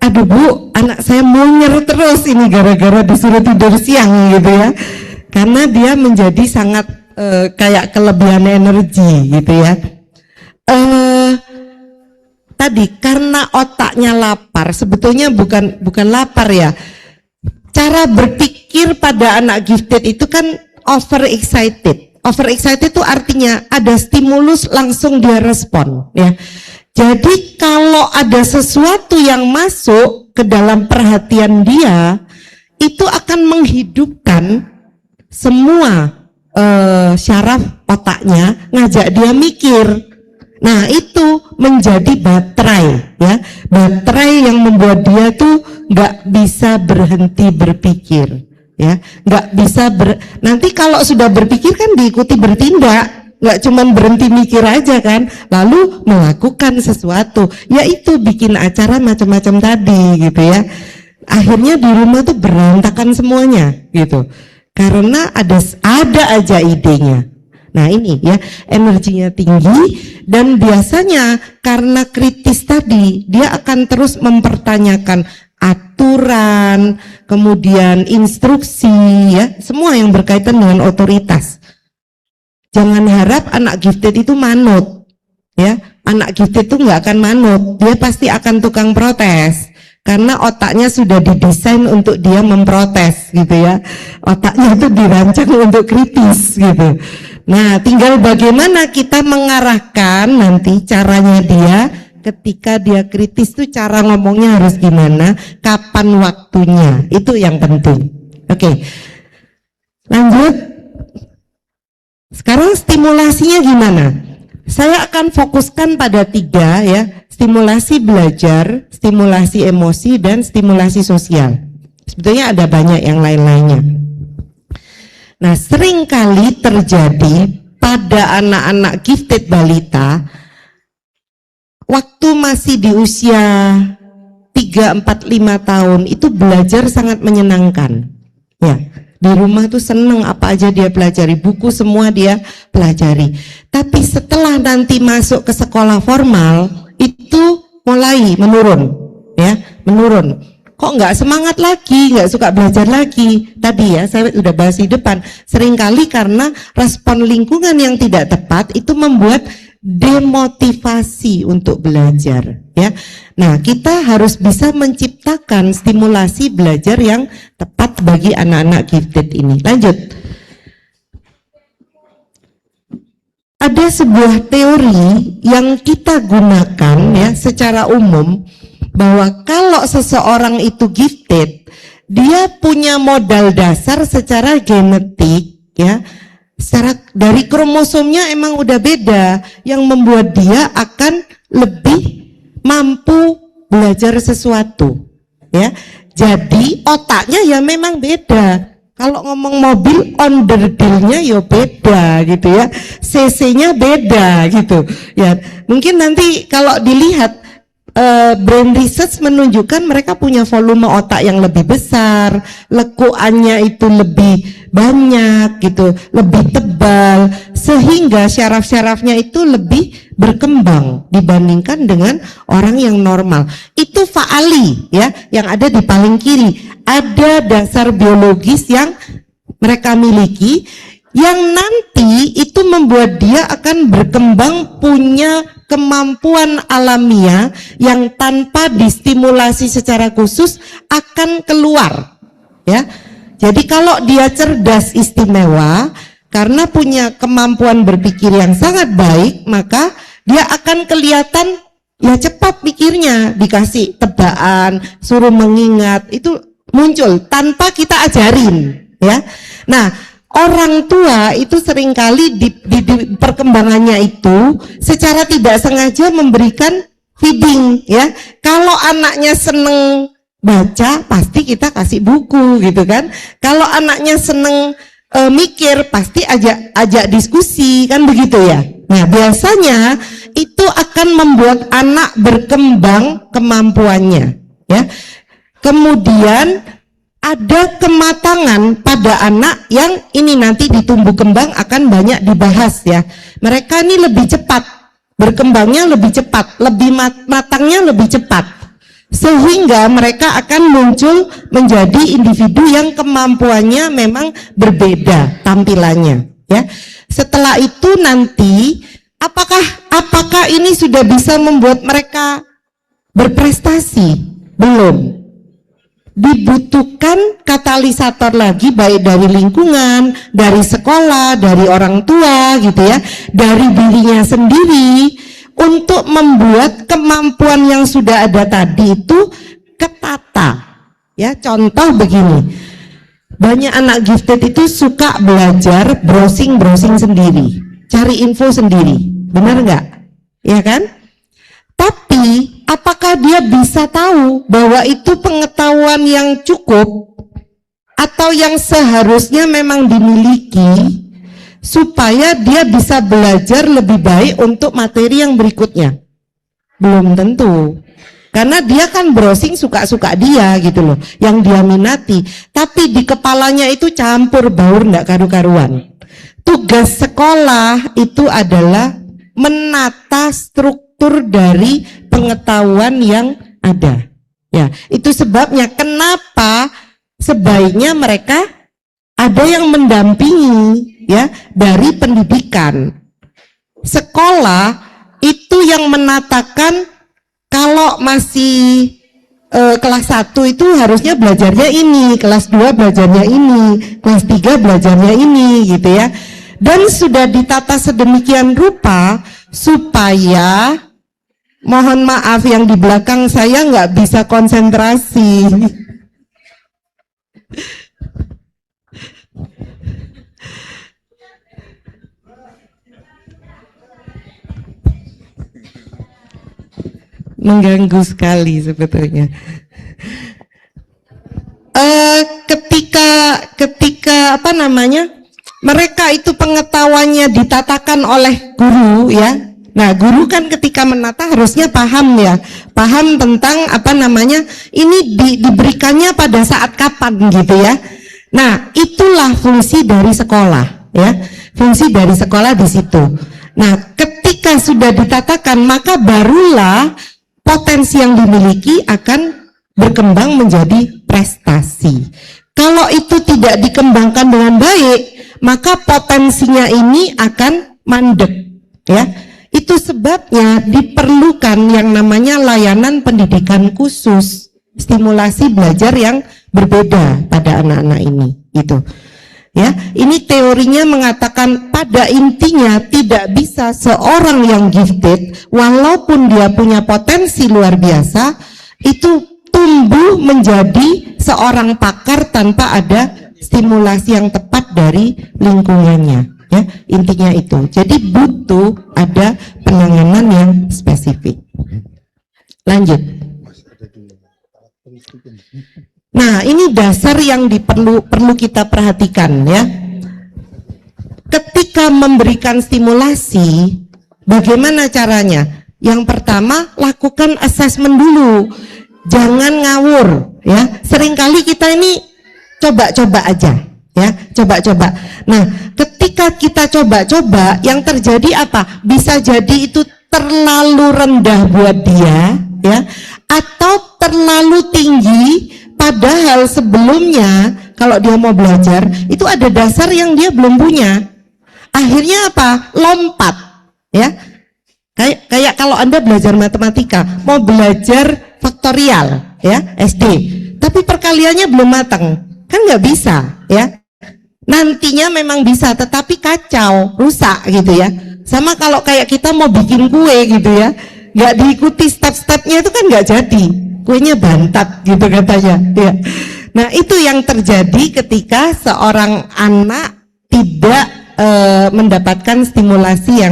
Aduh Bu, anak saya monyer terus ini gara-gara disuruh tidur siang gitu ya. Karena dia menjadi sangat kayak kelebihan energi gitu ya. Tadi karena otaknya lapar, sebetulnya bukan lapar ya. Cara berpikir pada anak gifted itu kan overexcited. Overexcited itu artinya ada stimulus langsung dia respon ya. Jadi kalau ada sesuatu yang masuk ke dalam perhatian dia, itu akan menghidupkan semua syaraf otaknya, ngajak dia mikir. Nah itu menjadi baterai ya, baterai yang membuat dia tuh nggak bisa berhenti berpikir ya, nggak bisa nanti kalau sudah berpikir kan diikuti bertindak. Nggak cuma berhenti mikir aja kan, lalu melakukan sesuatu, yaitu bikin acara macam-macam tadi gitu ya. Akhirnya di rumah tuh berantakan semuanya gitu, karena ada aja idenya. Nah ini ya, energinya tinggi dan biasanya karena kritis tadi, dia akan terus mempertanyakan aturan, kemudian instruksi, ya, semua yang berkaitan dengan otoritas. Jangan harap anak gifted itu manut, ya. Anak gifted itu nggak akan manut, dia pasti akan tukang protes. Karena otaknya sudah didesain untuk dia memprotes gitu ya. Otaknya itu dirancang untuk kritis gitu. Nah, tinggal bagaimana kita mengarahkan nanti caranya dia ketika dia kritis tuh cara ngomongnya harus gimana, kapan waktunya. Itu yang penting. Oke. Lanjut. Sekarang stimulasinya gimana? Saya akan fokuskan pada 3 ya. Stimulasi belajar, stimulasi emosi, dan stimulasi sosial. Sebetulnya ada banyak yang lain-lainnya. Nah, seringkali terjadi pada anak-anak gifted balita, waktu masih di usia 3, 4, 5 tahun, itu belajar sangat menyenangkan. Ya, di rumah tuh seneng apa aja dia pelajari, buku semua dia pelajari. Tapi setelah nanti masuk ke sekolah formal, itu mulai menurun, ya, menurun. Kok nggak semangat lagi, nggak suka belajar lagi? Tadi ya, saya udah bahas di depan. Seringkali karena respon lingkungan yang tidak tepat itu membuat demotivasi untuk belajar, ya. Nah, kita harus bisa menciptakan stimulasi belajar yang tepat bagi anak-anak gifted ini. Lanjut. Ada sebuah teori yang kita gunakan ya secara umum, bahwa kalau seseorang itu gifted, dia punya modal dasar secara genetik ya. Secara dari kromosomnya emang udah beda, yang membuat dia akan lebih mampu belajar sesuatu ya. Jadi otaknya ya memang beda. Kalau ngomong mobil, onderdilnya ya beda gitu ya, cc-nya beda gitu ya. Mungkin nanti kalau dilihat brain research menunjukkan mereka punya volume otak yang lebih besar, lekuannya itu lebih banyak gitu, lebih tebal, sehingga syaraf-syarafnya itu lebih berkembang dibandingkan dengan orang yang normal. Itu faali ya, yang ada di paling kiri. Ada dasar biologis yang mereka miliki, yang nanti itu membuat dia akan berkembang punya kemampuan alamiah yang tanpa distimulasi secara khusus akan keluar ya. Jadi kalau dia cerdas istimewa karena punya kemampuan berpikir yang sangat baik, maka dia akan kelihatan ya cepat pikirnya, dikasih tebakan, suruh mengingat, itu muncul tanpa kita ajarin ya. Nah, orang tua itu seringkali di perkembangannya itu secara tidak sengaja memberikan feeding ya. Kalau anaknya seneng baca, pasti kita kasih buku gitu kan. Kalau anaknya seneng mikir, pasti ajak diskusi kan begitu ya. Nah, biasanya itu akan membuat anak berkembang kemampuannya ya. Kemudian ada kematangan pada anak yang ini nanti di tumbuh kembang akan banyak dibahas ya. Mereka ini lebih cepat, berkembangnya lebih cepat, lebih matangnya lebih cepat. Sehingga mereka akan muncul menjadi individu yang kemampuannya memang berbeda tampilannya ya. Setelah itu nanti apakah ini sudah bisa membuat mereka berprestasi? Belum. Dibutuhkan katalisator lagi, baik dari lingkungan, dari sekolah, dari orang tua gitu ya, dari dirinya sendiri, untuk membuat kemampuan yang sudah ada tadi itu ketata ya. Contoh begini, banyak anak gifted itu suka belajar browsing sendiri, cari info sendiri, benar nggak? Ya kan? Tapi apakah dia bisa tahu bahwa itu pengetahuan yang cukup atau yang seharusnya memang dimiliki supaya dia bisa belajar lebih baik untuk materi yang berikutnya? Belum tentu. Karena dia kan browsing suka-suka dia gitu loh, yang dia minati. Tapi di kepalanya itu campur baur nggak karu-karuan. Tugas sekolah itu adalah menata struktur dari pengetahuan yang ada Ya, itu sebabnya kenapa sebaiknya mereka ada yang mendampingi ya dari pendidikan. Sekolah itu yang menatakan kalau masih kelas 1 itu harusnya belajarnya ini, kelas 2 belajarnya ini, kelas 3 belajarnya ini gitu ya. Dan sudah ditata sedemikian rupa supaya, mohon maaf yang di belakang saya nggak bisa konsentrasi. Mengganggu sekali sebetulnya. Ketika apa namanya, mereka itu pengetahuannya ditatakan oleh guru ya. Nah, guru kan ketika menata harusnya paham ya, paham tentang apa namanya, ini diberikannya pada saat kapan gitu ya. Nah, itulah fungsi dari sekolah ya, fungsi dari sekolah di situ. Nah, ketika sudah ditatakan maka barulah potensi yang dimiliki akan berkembang menjadi prestasi. Kalau itu tidak dikembangkan dengan baik, maka potensinya ini akan mandek ya. Itu sebabnya diperlukan yang namanya layanan pendidikan khusus, stimulasi belajar yang berbeda pada anak-anak ini gitu. Ya, ini teorinya mengatakan pada intinya tidak bisa seorang yang gifted walaupun dia punya potensi luar biasa itu tumbuh menjadi seorang pakar tanpa ada stimulasi yang tepat dari lingkungannya. Ya, intinya itu. Jadi butuh ada penanganan yang spesifik. Lanjut. Nah, ini dasar yang perlu kita perhatikan ya. Ketika memberikan stimulasi, bagaimana caranya? Yang pertama, lakukan assessment dulu. Jangan ngawur ya. Seringkali kita ini coba-coba aja ya, coba-coba. Nah, ketika kita coba-coba, yang terjadi apa? Bisa jadi itu terlalu rendah buat dia ya, atau terlalu tinggi. Padahal sebelumnya kalau dia mau belajar itu ada dasar yang dia belum punya. Akhirnya apa? Lompat ya. Kayak kalau Anda belajar matematika, mau belajar faktorial ya, SD, tapi perkaliannya belum matang, kan nggak bisa ya. Nantinya memang bisa, tetapi kacau, rusak gitu ya. Sama kalau kayak kita mau bikin kue gitu ya, nggak diikuti step-stepnya itu kan nggak jadi. Kuenya bantat gitu katanya ya. Nah, itu yang terjadi ketika seorang anak tidak mendapatkan stimulasi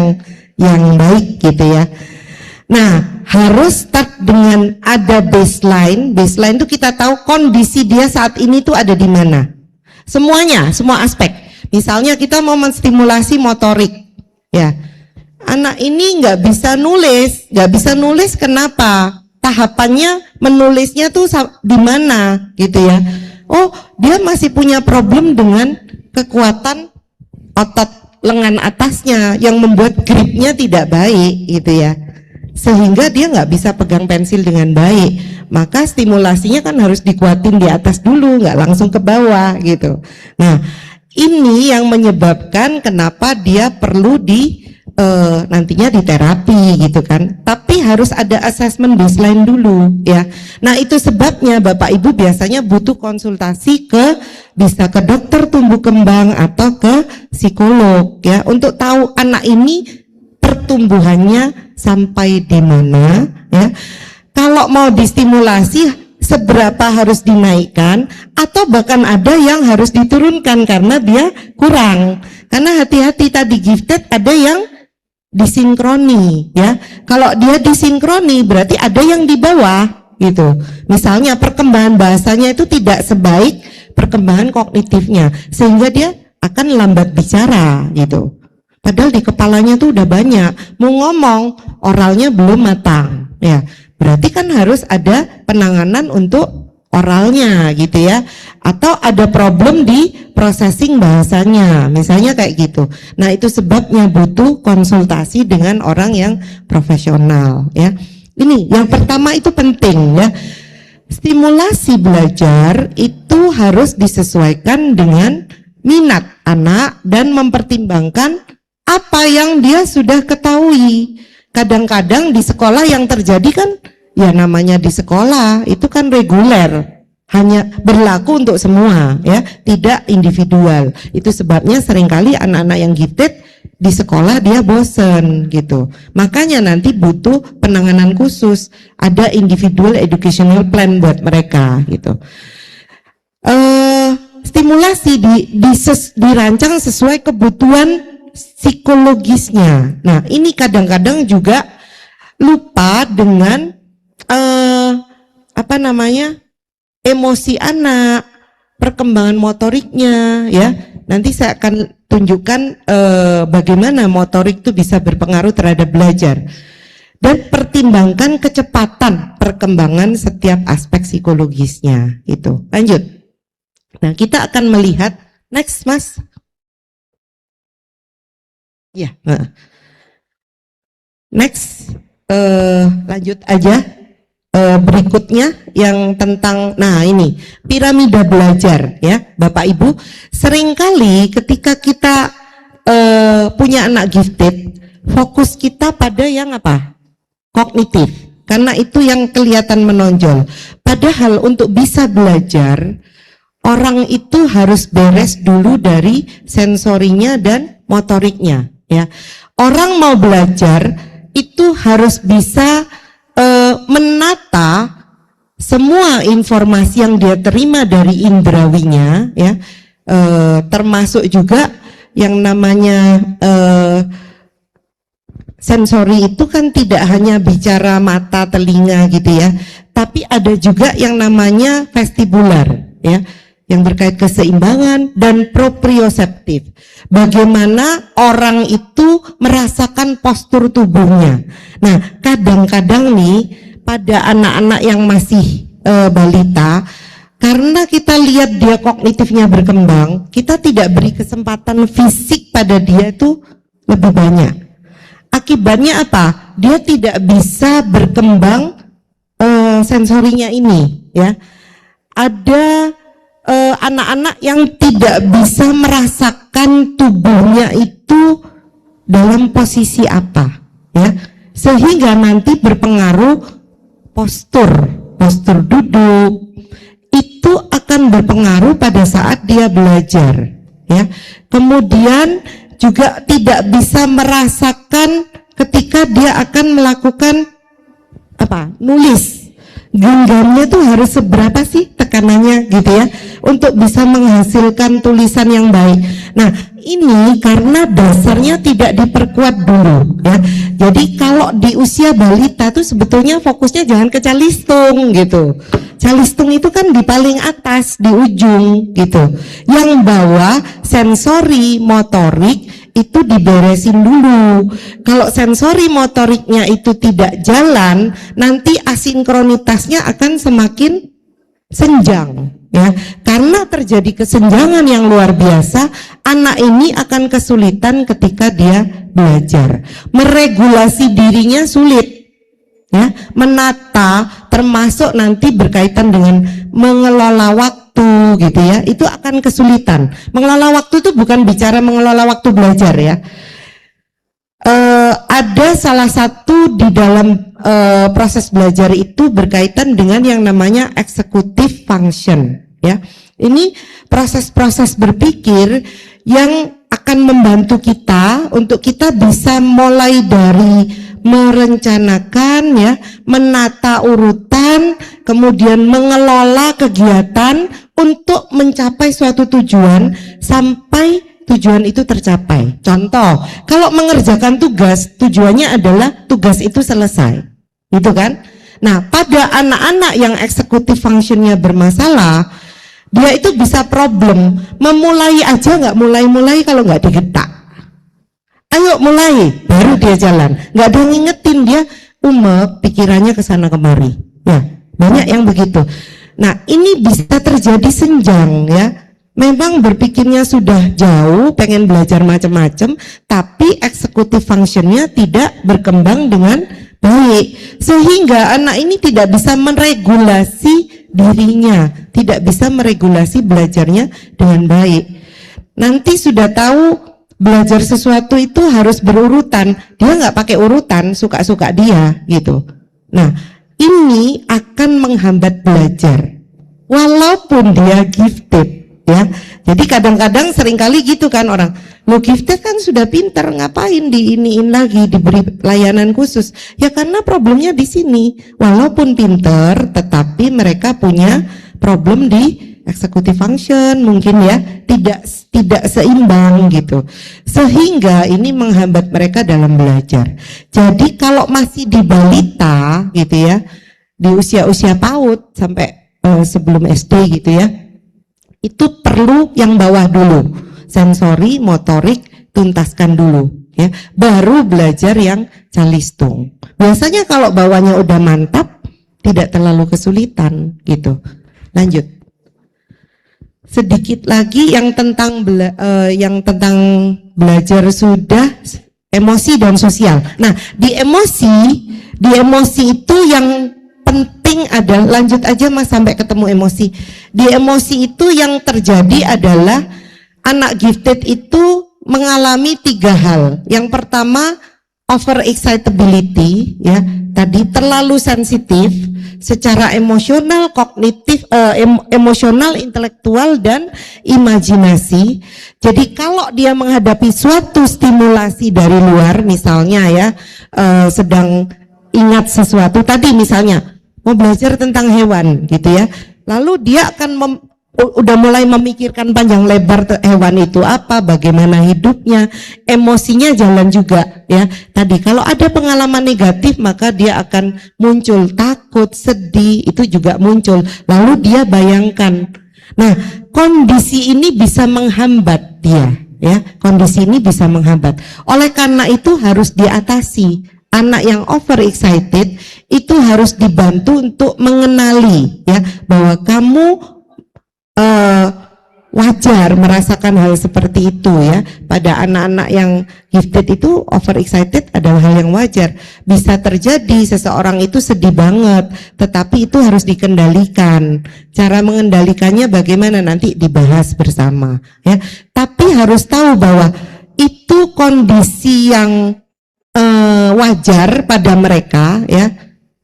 yang baik gitu ya. Nah, harus start dengan ada baseline. Baseline itu kita tahu kondisi dia saat ini tuh ada di mana. Semuanya, semua aspek. Misalnya kita mau menstimulasi motorik ya. Anak ini nggak bisa nulis kenapa? Tahapannya menulisnya tuh di mana gitu ya. Oh, dia masih punya problem dengan kekuatan otot lengan atasnya yang membuat gripnya tidak baik gitu ya. Sehingga dia nggak bisa pegang pensil dengan baik. Maka stimulasinya kan harus dikuatin di atas dulu, nggak langsung ke bawah gitu. Nah, ini yang menyebabkan kenapa dia perlu nantinya di terapi gitu kan. Tapi harus ada assessment baseline dulu ya. Nah, itu sebabnya Bapak Ibu biasanya butuh konsultasi bisa ke dokter tumbuh kembang atau ke psikolog ya, untuk tahu anak ini pertumbuhannya sampai di mana ya. Kalau mau distimulasi seberapa harus dinaikkan, atau bahkan ada yang harus diturunkan karena dia kurang. Karena hati-hati tadi gifted ada yang disinkroni ya. Kalau dia disinkroni berarti ada yang di bawah gitu. Misalnya perkembangan bahasanya itu tidak sebaik perkembangan kognitifnya, sehingga dia akan lambat bicara gitu. Padahal di kepalanya tuh udah banyak, mau ngomong oralnya belum matang ya. Berarti kan harus ada penanganan untuk oralnya gitu ya, atau ada problem di processing bahasanya misalnya kayak gitu. Nah, itu sebabnya butuh konsultasi dengan orang yang profesional ya. Ini yang pertama itu penting ya. stimulasi belajar itu harus disesuaikan dengan minat anak dan mempertimbangkan apa yang dia sudah ketahui. Kadang-kadang di sekolah yang terjadi kan, ya namanya di sekolah itu kan reguler, hanya berlaku untuk semua, ya, tidak individual. Itu sebabnya seringkali anak-anak yang gifted di sekolah dia bosen gitu. Makanya nanti butuh penanganan khusus, ada individual educational plan buat mereka gitu. Stimulasi dirancang sesuai kebutuhan psikologisnya. Nah, ini kadang-kadang juga lupa dengan emosi anak, perkembangan motoriknya, ya. Nanti saya akan tunjukkan bagaimana motorik itu bisa berpengaruh terhadap belajar. Dan pertimbangkan kecepatan perkembangan setiap aspek psikologisnya. Itu. Lanjut. Nah, kita akan melihat next, Mas. Ya. Next, lanjut aja. Berikutnya yang tentang, nah ini piramida belajar, ya, Bapak Ibu. Seringkali ketika kita punya anak gifted, fokus kita pada yang apa? Kognitif. Karena itu yang kelihatan menonjol. Padahal untuk bisa belajar, orang itu harus beres dulu dari sensorinya dan motoriknya, ya. Orang mau belajar itu harus bisa menata semua informasi yang dia terima dari indrawinya, ya, termasuk juga yang namanya sensori itu kan tidak hanya bicara mata, telinga gitu ya, tapi ada juga yang namanya vestibular, ya, yang terkait keseimbangan dan proprioseptif. Bagaimana orang itu merasakan postur tubuhnya. Nah, kadang-kadang nih pada anak-anak yang masih balita, karena kita lihat dia kognitifnya berkembang, kita tidak beri kesempatan fisik pada dia itu lebih banyak. Akibatnya apa? Dia tidak bisa berkembang sensorinya ini, ya. Ada anak-anak yang tidak bisa merasakan tubuhnya itu dalam posisi apa, ya, sehingga nanti berpengaruh postur duduk itu akan berpengaruh pada saat dia belajar, ya. Kemudian juga tidak bisa merasakan ketika dia akan melakukan nulis. Genggamnya tuh harus seberapa sih tekanannya gitu ya, untuk bisa menghasilkan tulisan yang baik. Nah, ini karena dasarnya tidak diperkuat dulu, ya. Jadi kalau di usia balita tuh sebetulnya fokusnya jangan ke calistung gitu. Calistung itu kan di paling atas, di ujung gitu. Yang bawah sensori motorik itu diberesin dulu. Kalau sensori motoriknya itu tidak jalan, nanti asinkronitasnya akan semakin senjang, ya. Karena terjadi kesenjangan yang luar biasa, anak ini akan kesulitan ketika dia belajar. Meregulasi dirinya sulit, ya. Menata, termasuk nanti berkaitan dengan mengelola waktu gitu ya, itu akan kesulitan. Mengelola waktu itu bukan bicara mengelola waktu belajar, ya. Ada salah satu di dalam proses belajar itu berkaitan dengan yang namanya executive function, ya. Ini proses-proses berpikir yang akan membantu kita untuk kita bisa mulai dari merencanakan, ya, menata urutan, kemudian mengelola kegiatan untuk mencapai suatu tujuan sampai tujuan itu tercapai. Contoh, kalau mengerjakan tugas, tujuannya adalah tugas itu selesai, gitu kan? Nah, pada anak-anak yang executive functionnya bermasalah, dia itu bisa problem, memulai aja nggak mulai-mulai kalau nggak digetak. Ayo mulai, baru dia jalan. Nggak ada yang ngingetin, dia pikirannya ke sana kemari. Ya, banyak yang begitu. Nah, ini bisa terjadi senjang, ya. Memang berpikirnya sudah jauh, pengen belajar macam-macam, tapi eksekutif functionnya tidak berkembang dengan baik, sehingga anak ini tidak bisa meregulasi dirinya, tidak bisa meregulasi belajarnya dengan baik. Nanti sudah tahu belajar sesuatu itu harus berurutan, dia nggak pakai urutan, suka-suka dia gitu. Nah, ini akan menghambat belajar, walaupun dia gifted, ya. Jadi kadang-kadang seringkali gitu kan orang, lo gifted kan sudah pinter, ngapain diiniin lagi, diberi layanan khusus? Ya karena problemnya di sini, walaupun pinter, tetapi mereka punya problem di executive function mungkin ya, tidak seimbang gitu, sehingga ini menghambat mereka dalam belajar. Jadi kalau masih di balita gitu ya, di usia-usia PAUD sampai sebelum SD gitu ya, itu perlu yang bawah dulu, sensori, motorik, tuntaskan dulu ya, baru belajar yang calistung. Biasanya kalau bawahnya udah mantap, tidak terlalu kesulitan gitu. Lanjut. Sedikit lagi yang tentang belajar sudah emosi dan sosial. Nah, di emosi itu yang penting adalah, lanjut aja Mas sampai ketemu emosi. Di emosi itu yang terjadi adalah anak gifted itu mengalami 3 hal. Yang pertama, over excitability ya, tadi terlalu sensitif secara emosional, kognitif, emosional, intelektual, dan imajinasi. Jadi kalau dia menghadapi suatu stimulasi dari luar, misalnya ya, sedang ingat sesuatu tadi, misalnya mau belajar tentang hewan gitu ya, lalu dia akan udah mulai memikirkan panjang lebar hewan itu apa, bagaimana hidupnya, emosinya jalan juga ya. Tadi kalau ada pengalaman negatif maka dia akan muncul takut, sedih, itu juga muncul, lalu dia bayangkan. Nah, kondisi ini bisa menghambat dia ya, kondisi ini bisa menghambat. Oleh karena itu harus diatasi. Anak yang over excited itu harus dibantu untuk mengenali ya, bahwa kamu wajar merasakan hal seperti itu ya. Pada anak-anak yang gifted itu over excited adalah hal yang wajar. Bisa terjadi seseorang itu sedih banget, tetapi itu harus dikendalikan. Cara mengendalikannya bagaimana nanti dibahas bersama ya. Tapi harus tahu bahwa itu kondisi yang wajar pada mereka ya.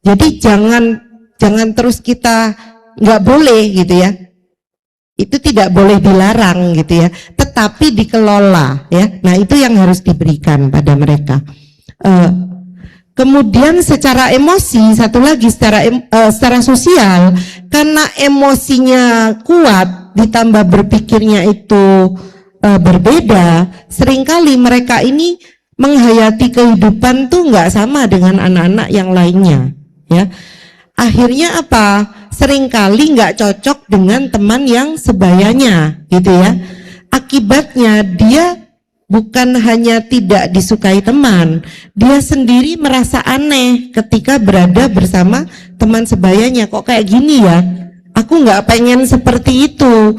Jadi jangan terus kita nggak boleh gitu ya. Itu tidak boleh dilarang gitu ya, tetapi dikelola ya. Nah, itu yang harus diberikan pada mereka. Kemudian secara emosi, satu lagi secara sosial, karena emosinya kuat ditambah berpikirnya itu berbeda, seringkali mereka ini menghayati kehidupan tuh nggak sama dengan anak-anak yang lainnya ya. Akhirnya apa? Seringkali nggak cocok dengan teman yang sebayanya gitu ya. Akibatnya dia bukan hanya tidak disukai teman, dia sendiri merasa aneh ketika berada bersama teman sebayanya. Kok kayak gini ya? Aku nggak pengen seperti itu.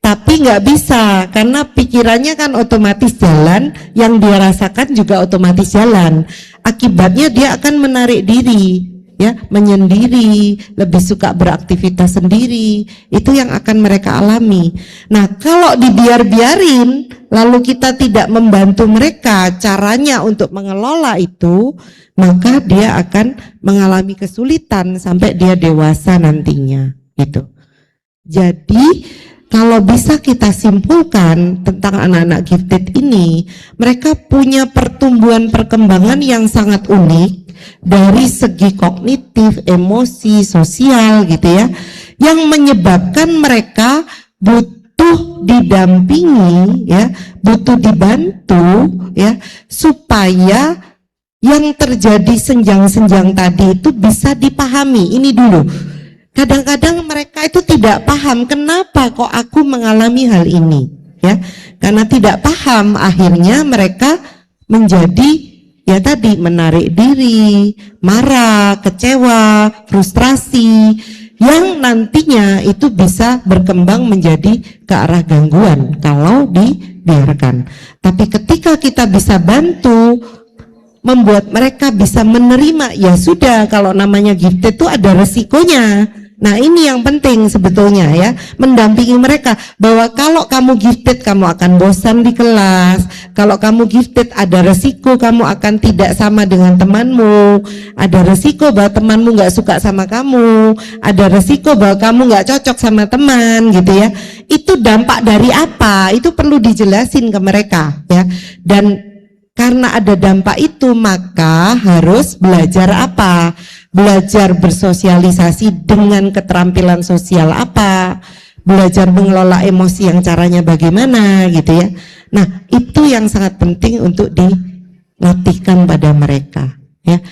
Tapi nggak bisa, karena pikirannya kan otomatis jalan, yang dia rasakan juga otomatis jalan. Akibatnya dia akan menarik diri, ya, menyendiri, lebih suka beraktivitas sendiri. Itu yang akan mereka alami. Nah, kalau dibiarin, lalu kita tidak membantu mereka caranya untuk mengelola itu, maka dia akan mengalami kesulitan sampai dia dewasa nantinya. Gitu. Jadi kalau bisa kita simpulkan tentang anak-anak gifted ini, mereka punya pertumbuhan perkembangan yang sangat unik dari segi kognitif, emosi, sosial gitu ya, yang menyebabkan mereka butuh didampingi ya, butuh dibantu ya, supaya yang terjadi senjang-senjang tadi itu bisa dipahami. Ini dulu. Kadang-kadang mereka itu tidak paham kenapa kok aku mengalami hal ini ya. Karena tidak paham, akhirnya mereka menjadi ya tadi menarik diri, marah, kecewa, frustrasi, yang nantinya itu bisa berkembang menjadi ke arah gangguan kalau dibiarkan. Tapi ketika kita bisa bantu membuat mereka bisa menerima, ya sudah, kalau namanya gifted itu ada resikonya. Nah ini yang penting sebetulnya ya, mendampingi mereka bahwa kalau kamu gifted kamu akan bosan di kelas, kalau kamu gifted ada resiko kamu akan tidak sama dengan temanmu, ada resiko bahwa temanmu nggak suka sama kamu, ada resiko bahwa kamu nggak cocok sama teman gitu ya. Itu dampak dari apa? Itu perlu dijelasin ke mereka ya. Dan karena ada dampak itu maka harus belajar apa? Belajar bersosialisasi dengan keterampilan sosial apa, belajar mengelola emosi yang caranya bagaimana gitu ya. Nah itu yang sangat penting untuk dilatihkan pada mereka ya.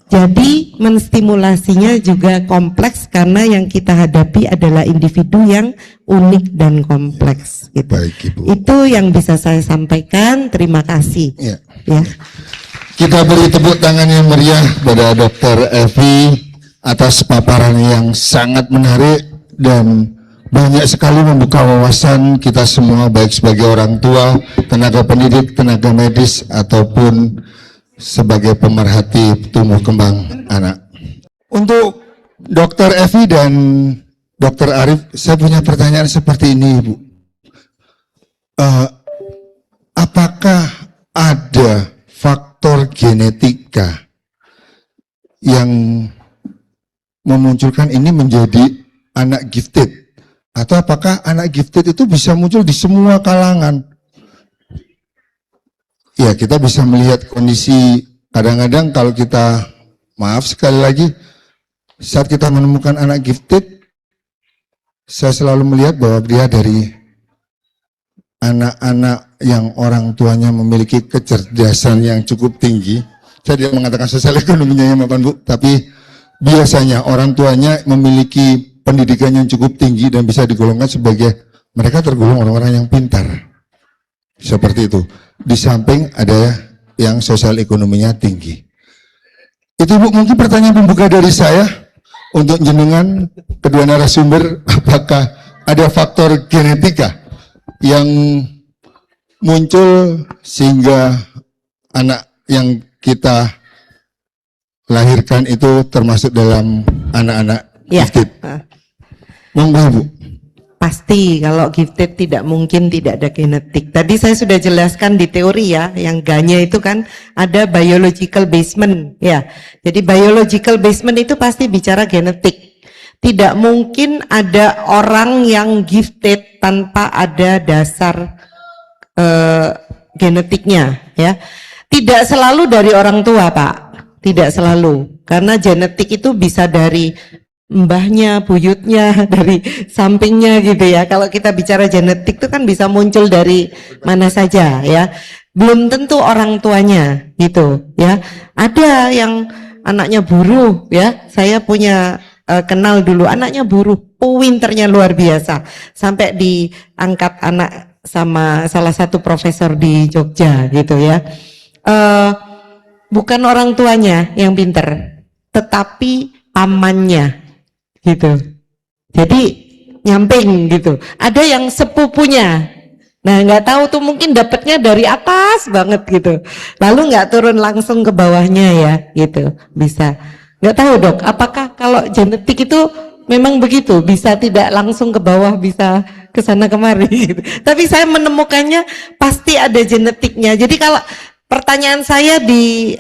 Jadi menstimulasinya juga kompleks karena yang kita hadapi adalah individu yang unik dan kompleks gitu. Baik, Ibu. Itu yang bisa saya sampaikan, terima kasih Ya. ya. Kita beri tepuk tangan yang meriah pada Dr. Evi atas paparan yang sangat menarik dan banyak sekali membuka wawasan kita semua baik sebagai orang tua, tenaga pendidik, tenaga medis ataupun sebagai pemerhati tumbuh kembang anak. Untuk Dr. Evi dan Dr. Arif, saya punya pertanyaan seperti ini, Ibu. Apakah ada faktor genetika yang memunculkan ini menjadi anak gifted? Atau apakah anak gifted itu bisa muncul di semua kalangan? Ya, kita bisa melihat kondisi kadang-kadang kalau kita, maaf sekali lagi, saat kita menemukan anak gifted, saya selalu melihat bahwa dia dari anak-anak yang orang tuanya memiliki kecerdasan yang cukup tinggi. Saya tidak mengatakan sosial ekonominya ya Bapak Bu, tapi biasanya orang tuanya memiliki pendidikan yang cukup tinggi dan bisa digolongkan sebagai mereka tergolong orang-orang yang pintar. Seperti itu. Di samping ada yang sosial ekonominya tinggi. Itu Bu, mungkin pertanyaan pembuka dari saya untuk jenengan kedua narasumber, apakah ada faktor genetika yang muncul sehingga anak yang kita lahirkan itu termasuk dalam anak-anak Ya. gifted? Monggo Bu. Pasti kalau gifted tidak mungkin tidak ada genetik. Tadi saya sudah jelaskan di teori ya, yang G-nya itu kan ada biological basement ya. Jadi biological basement itu pasti bicara genetik. Tidak mungkin ada orang yang gifted tanpa ada dasar genetiknya ya. Tidak selalu dari orang tua Pak, tidak selalu. Karena genetik itu bisa dari mbahnya, buyutnya, dari sampingnya gitu ya. Kalau kita bicara genetik itu kan bisa muncul dari mana saja ya. Belum tentu orang tuanya gitu ya. Ada yang anaknya buruh ya. Saya punya kenal dulu anaknya buruh, pinternya luar biasa. Sampai diangkat anak sama salah satu profesor di Jogja gitu ya. Bukan orang tuanya yang pinter, tetapi pamannya gitu. Jadi nyamping gitu. Ada yang sepupunya. Nah nggak tahu tuh mungkin dapatnya dari atas banget gitu. Lalu nggak turun langsung ke bawahnya ya gitu. Bisa. Nggak tahu Dok, apakah kalau genetik itu memang begitu? Bisa tidak langsung ke bawah, bisa ke sana kemari gitu. Tapi saya menemukannya pasti ada genetiknya. Jadi kalau pertanyaan saya di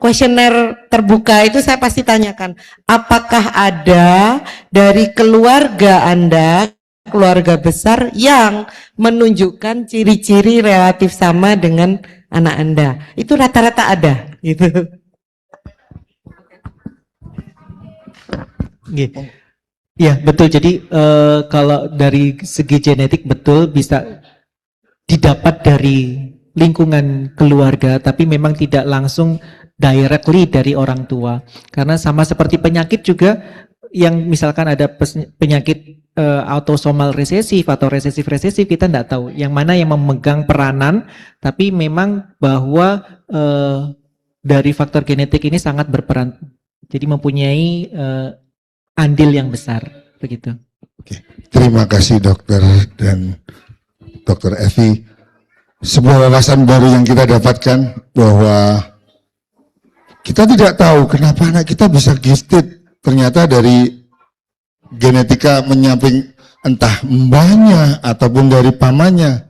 kuesioner terbuka itu saya pasti tanyakan, apakah ada dari keluarga Anda, keluarga besar yang menunjukkan ciri-ciri relatif sama dengan anak Anda? Itu rata-rata ada gitu. Ya betul. Jadi kalau dari segi genetik betul bisa didapat dari lingkungan keluarga, tapi memang tidak langsung directly dari orang tua. Karena sama seperti penyakit juga, yang misalkan ada penyakit autosomal resesif atau resesif kita tidak tahu yang mana yang memegang peranan, tapi memang bahwa dari faktor genetik ini sangat berperan. Jadi mempunyai andil yang besar begitu. Oke. Terima kasih dokter dan Dr. Evi. Sebuah wawasan baru yang kita dapatkan bahwa kita tidak tahu kenapa anak kita bisa gifted. Ternyata dari genetika menyamping entah mbahnya ataupun dari pamannya,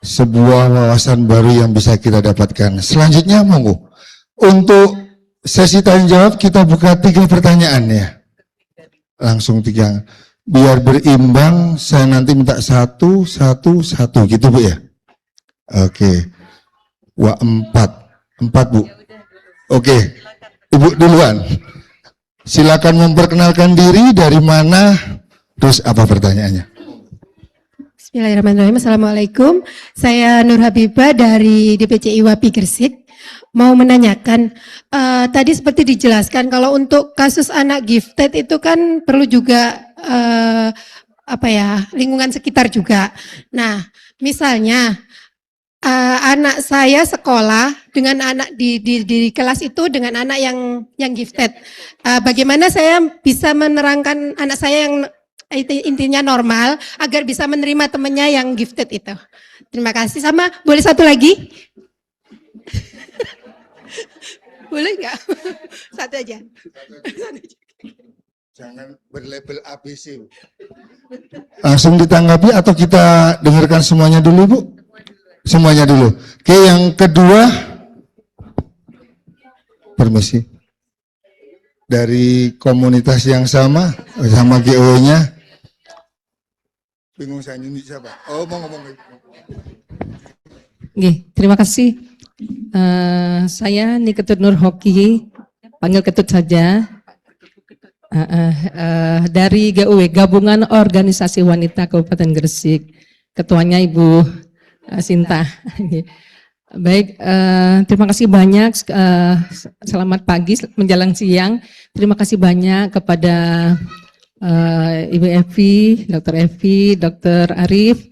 sebuah wawasan baru yang bisa kita dapatkan. Selanjutnya monggo. Untuk sesi tanya jawab kita buka 3 pertanyaan ya. Langsung 3. Biar berimbang, saya nanti minta 1, 1, 1 gitu Bu ya. Oke. Wah 4 Bu. Oke. Ibu duluan. Silakan memperkenalkan diri, dari mana, terus apa pertanyaannya? Bismillahirrahmanirrahim. Assalamualaikum. Saya Nur Habibah dari DPC IWAPI Gresik. Mau menanyakan, tadi seperti dijelaskan kalau untuk kasus anak gifted itu kan perlu juga lingkungan sekitar juga. Nah, misalnya anak saya sekolah dengan anak di kelas itu dengan anak yang gifted. Bagaimana saya bisa menerangkan anak saya yang intinya normal agar bisa menerima temannya yang gifted itu. Terima kasih. Sama boleh satu lagi? Boleh nggak? Satu aja. Jangan berlabel ABC. Langsung ditanggapi atau kita dengarkan semuanya dulu Bu? Semuanya dulu. Oke, yang kedua, permisi. Dari komunitas yang sama GO-nya. Bingung saya nyunyi siapa? Oh, mau ngomong. Oke, terima kasih. Saya Niketut Nur Hoki, panggil Ketut saja. Dari GUW, Gabungan Organisasi Wanita Kabupaten Gresik. Ketuanya Ibu Sinta. Baik, terima kasih banyak. Selamat pagi menjelang siang. Terima kasih banyak kepada Ibu Evi, Dr. Arif.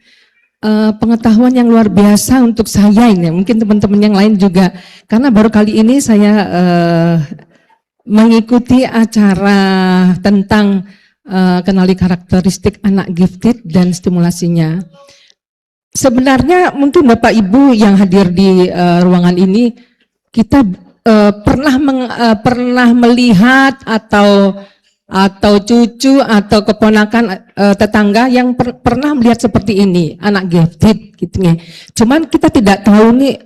Pengetahuan yang luar biasa untuk saya ini, mungkin teman-teman yang lain juga, karena baru kali ini saya mengikuti acara tentang kenali karakteristik anak gifted dan stimulasinya. Sebenarnya mungkin Bapak Ibu yang hadir di ruangan ini, kita pernah melihat atau cucu atau keponakan tetangga yang pernah melihat seperti ini, anak gifted gitu nih. Cuman kita tidak tahu nih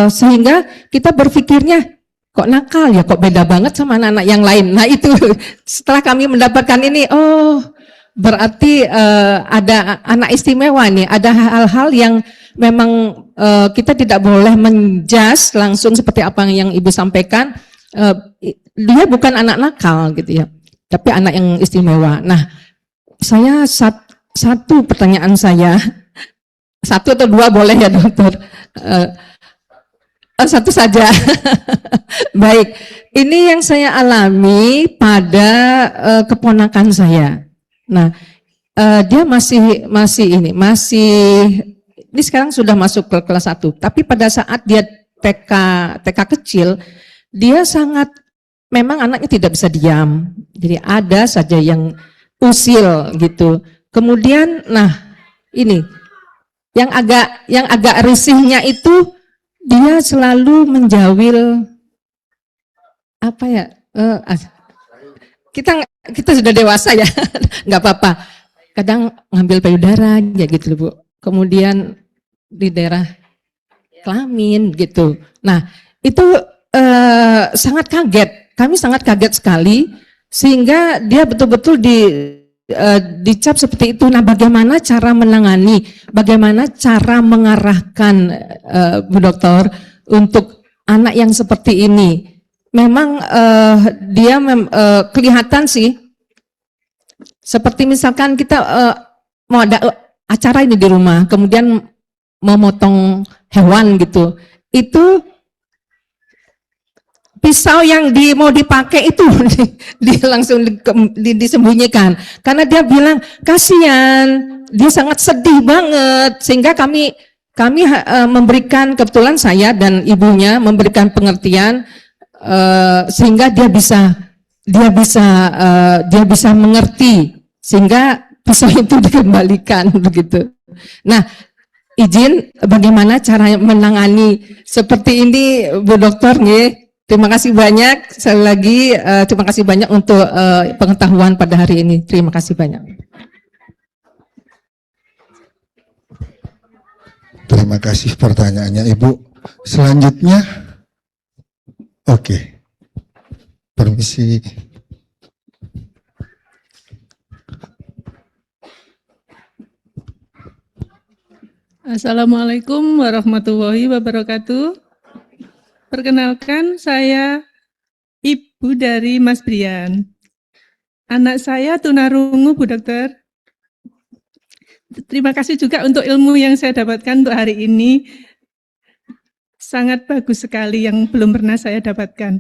sehingga kita berpikirnya kok nakal ya, kok beda banget sama anak-anak yang lain. Nah itu setelah kami mendapatkan ini, oh berarti ada anak istimewa nih, ada hal-hal yang memang kita tidak boleh menjudge langsung seperti apa yang Ibu sampaikan. Dia bukan anak nakal gitu ya, tapi anak yang istimewa. Nah, saya satu pertanyaan saya, 1 atau 2 boleh ya dokter? 1 saja. Baik, ini yang saya alami pada keponakan saya. Nah, dia masih ini sekarang sudah masuk ke kelas 1, tapi pada saat dia TK kecil, dia sangat, memang anaknya tidak bisa diam. Jadi ada saja yang usil gitu. Kemudian, nah ini yang agak risihnya itu dia selalu menjawil apa ya? Kita sudah dewasa ya, nggak apa-apa. Kadang ngambil payudara ya gitu Bu. Kemudian di daerah kelamin gitu. Nah itu sangat kaget. Kami sangat kaget sekali, sehingga dia betul-betul dicap seperti itu. Nah, bagaimana cara menangani, bagaimana cara mengarahkan Bu Dokter untuk anak yang seperti ini? Memang dia kelihatan sih, seperti misalkan kita mau ada acara ini di rumah, kemudian mau motong hewan gitu, itu pisau yang mau dipakai itu dia langsung disembunyikan karena dia bilang kasihan, dia sangat sedih banget, sehingga kami memberikan, kebetulan saya dan ibunya memberikan pengertian sehingga dia bisa mengerti, sehingga pisau itu dikembalikan begitu. Nah, izin bagaimana cara menangani seperti ini Bu Dokter nih? Terima kasih banyak, sekali lagi terima kasih banyak untuk pengetahuan pada hari ini. Terima kasih banyak. Terima kasih pertanyaannya Ibu. Selanjutnya, oke, permisi. Assalamualaikum warahmatullahi wabarakatuh. Perkenalkan, saya ibu dari Mas Brian. Anak saya tunarungu, Bu Dokter. Terima kasih juga untuk ilmu yang saya dapatkan untuk hari ini. Sangat bagus sekali yang belum pernah saya dapatkan.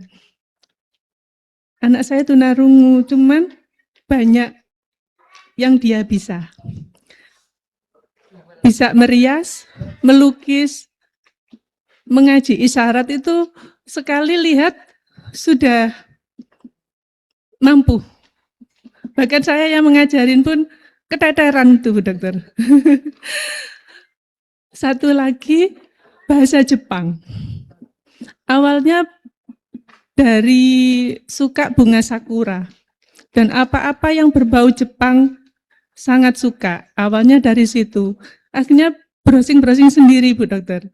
Anak saya tunarungu, cuman banyak yang dia bisa. Bisa merias, melukis, mengaji isyarat itu sekali lihat sudah mampu. Bahkan saya yang mengajarin pun keteteran tuh, Bu Dokter. Satu lagi, bahasa Jepang. Awalnya dari suka bunga sakura. Dan apa-apa yang berbau Jepang sangat suka. Awalnya dari situ. Akhirnya browsing-browsing sendiri, Bu Dokter.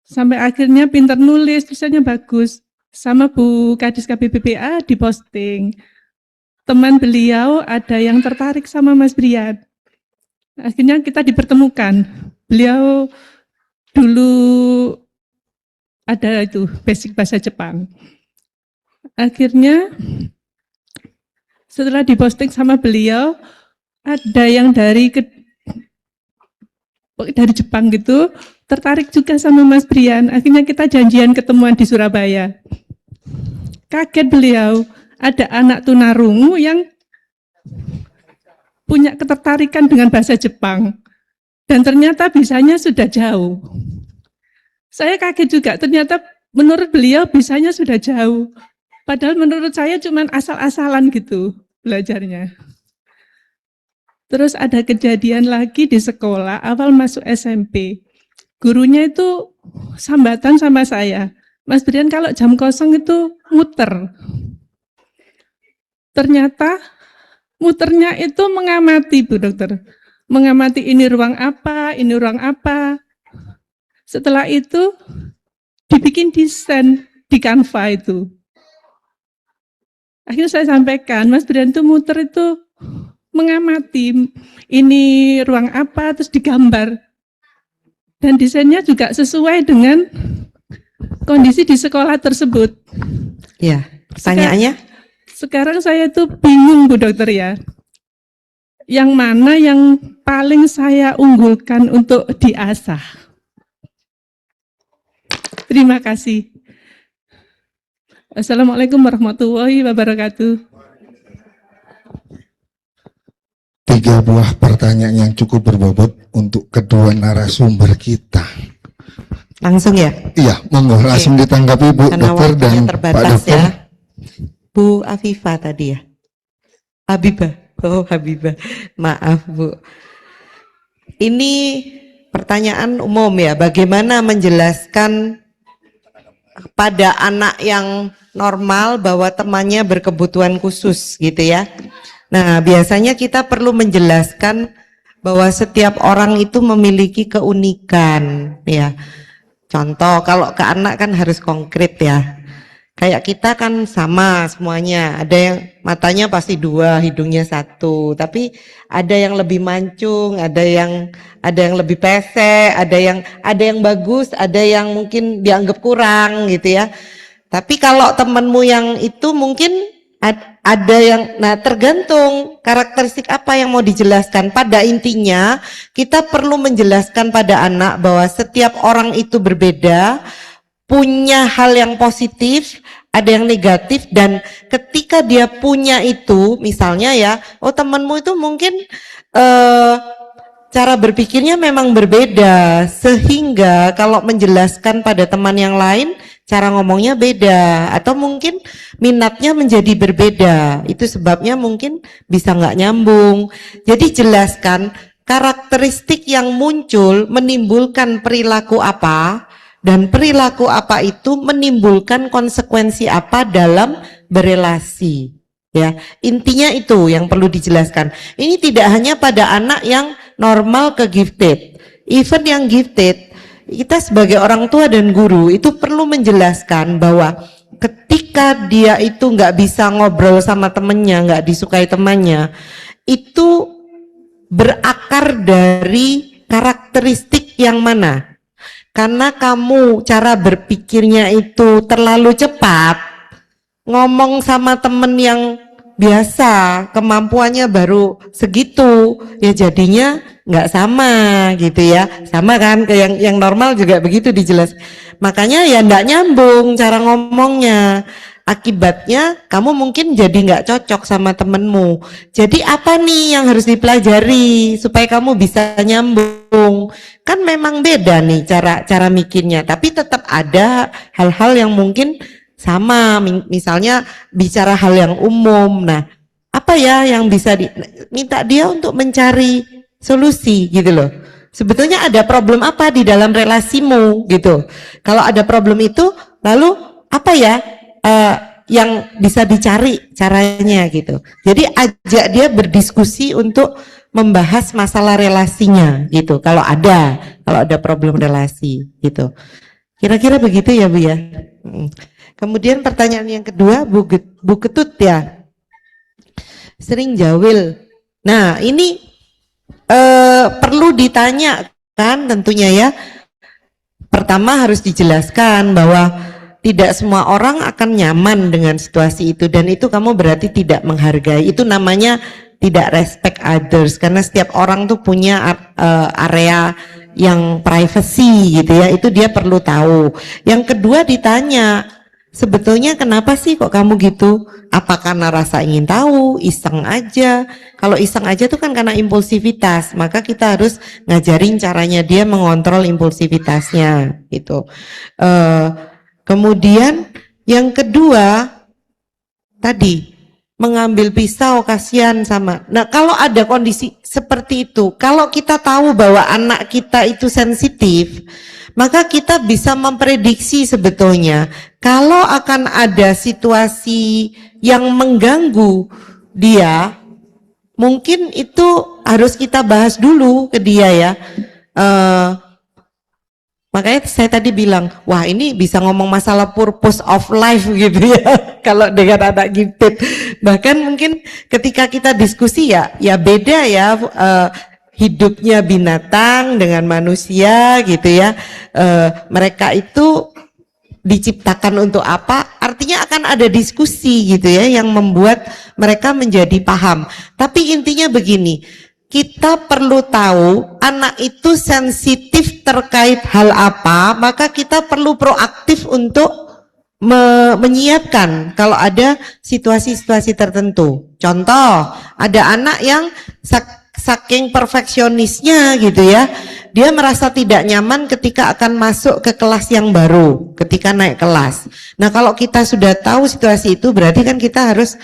Sampai akhirnya pintar nulis, tulisannya bagus. Sama Bu Kadis KBBPA diposting. Teman beliau ada yang tertarik sama Mas Brian. Akhirnya kita dipertemukan. Beliau dulu ada itu basic bahasa Jepang. Akhirnya setelah diposting sama beliau, ada yang dari Jepang gitu, tertarik juga sama Mas Brian. Akhirnya kita janjian ketemuan di Surabaya. Kaget beliau, ada anak tunarungu yang punya ketertarikan dengan bahasa Jepang. Dan ternyata bisanya sudah jauh. Saya kaget juga, ternyata menurut beliau bisanya sudah jauh. Padahal menurut saya cuma asal-asalan gitu belajarnya. Terus ada kejadian lagi di sekolah, awal masuk SMP. Gurunya itu sambatan sama saya. Mas Brian kalau jam kosong itu muter. Ternyata muternya itu mengamati, Bu Dokter. Mengamati ini ruang apa, ini ruang apa. Setelah itu dibikin desain di Canva itu. Akhirnya saya sampaikan, Mas Brian itu muter itu mengamati ini ruang apa, terus digambar. Dan desainnya juga sesuai dengan kondisi di sekolah tersebut. Ya, pertanyaannya? Sekarang saya itu bingung, Bu Dokter ya. Yang mana yang paling saya unggulkan untuk diasah? Terima kasih. Assalamualaikum warahmatullahi wabarakatuh. 3 buah pertanyaan yang cukup berbobot untuk kedua narasumber kita. Langsung ya? Iya, monggo langsung ditanggapi Bu Karena Dokter dan waktunya Pak terbatas Dokter. ya. Bu Afifah tadi ya? Habibah. Oh Habibah. Maaf Bu. Ini pertanyaan umum ya. Bagaimana menjelaskan pada anak yang normal bahwa temannya berkebutuhan khusus gitu ya. Nah, biasanya kita perlu menjelaskan bahwa setiap orang itu memiliki keunikan ya. Contoh kalau ke anak kan harus konkret ya. Kayak kita kan sama semuanya, ada yang matanya pasti 2, hidungnya 1, tapi ada yang lebih mancung, ada yang lebih pesek, ada yang bagus, ada yang mungkin dianggap kurang gitu ya. Tapi kalau temenmu yang itu mungkin ada yang, nah tergantung karakteristik apa yang mau dijelaskan. Pada intinya kita perlu menjelaskan pada anak bahwa setiap orang itu berbeda, punya hal yang positif, ada yang negatif, dan ketika dia punya itu, misalnya ya, oh temanmu itu mungkin cara berpikirnya memang berbeda, sehingga kalau menjelaskan pada teman yang lain, cara ngomongnya beda, atau mungkin minatnya menjadi berbeda, itu sebabnya mungkin bisa nggak nyambung. Jadi jelaskan karakteristik yang muncul menimbulkan perilaku apa, dan perilaku apa itu menimbulkan konsekuensi apa dalam berelasi. Ya, intinya itu yang perlu dijelaskan. Ini tidak hanya pada anak yang normal ke gifted, even yang gifted, kita sebagai orang tua dan guru itu perlu menjelaskan bahwa ketika dia itu nggak bisa ngobrol sama temennya, nggak disukai temannya, itu berakar dari karakteristik yang mana? Karena kamu cara berpikirnya itu terlalu cepat, ngomong sama temen yang biasa, kemampuannya baru segitu, ya jadinya nggak sama gitu ya, sama kan ke yang normal juga begitu dijelas. Makanya ya nggak nyambung cara ngomongnya. Akibatnya kamu mungkin jadi nggak cocok sama temenmu. Jadi apa nih yang harus dipelajari supaya kamu bisa nyambung? Kan memang beda nih cara mikirnya, tapi tetap ada hal-hal yang mungkin sama, misalnya bicara hal yang umum. Nah, apa ya yang bisa minta dia untuk mencari solusi gitu loh. Sebetulnya ada problem apa di dalam relasimu gitu. Kalau ada problem itu, lalu apa ya yang bisa dicari caranya gitu. Jadi ajak dia berdiskusi untuk membahas masalah relasinya gitu. Kalau ada problem relasi gitu. Kira-kira begitu ya Bu ya. Kemudian pertanyaan yang kedua, Bu Ketut ya, sering jawil. Nah ini perlu ditanyakan tentunya ya. Pertama harus dijelaskan bahwa tidak semua orang akan nyaman dengan situasi itu, dan itu kamu berarti tidak menghargai. Itu namanya tidak respect others, karena setiap orang tuh punya area yang privacy gitu ya, itu dia perlu tahu. Yang kedua ditanya, sebetulnya kenapa sih kok kamu gitu? Apa karena rasa ingin tahu, iseng aja? Kalau iseng aja tuh kan karena impulsivitas, maka kita harus ngajarin caranya dia mengontrol impulsivitasnya gitu. Kemudian yang kedua tadi mengambil pisau, kasihan sama. Nah kalau ada kondisi seperti itu, kalau kita tahu bahwa anak kita itu sensitif, maka kita bisa memprediksi sebetulnya kalau akan ada situasi yang mengganggu dia, mungkin itu harus kita bahas dulu ke dia ya. Makanya saya tadi bilang, wah ini bisa ngomong masalah purpose of life gitu ya, kalau dengan anak gifted. Bahkan mungkin ketika kita diskusi ya beda ya, hidupnya binatang dengan manusia gitu ya. Mereka itu diciptakan untuk apa? Artinya akan ada diskusi gitu ya, yang membuat mereka menjadi paham. Tapi intinya begini, kita perlu tahu anak itu sensitif terkait hal apa, maka kita perlu proaktif untuk menyiapkan kalau ada situasi-situasi tertentu. Contoh, ada anak yang saking perfeksionisnya gitu ya, dia merasa tidak nyaman ketika akan masuk ke kelas yang baru, ketika naik kelas. Nah kalau kita sudah tahu situasi itu, berarti kan kita harus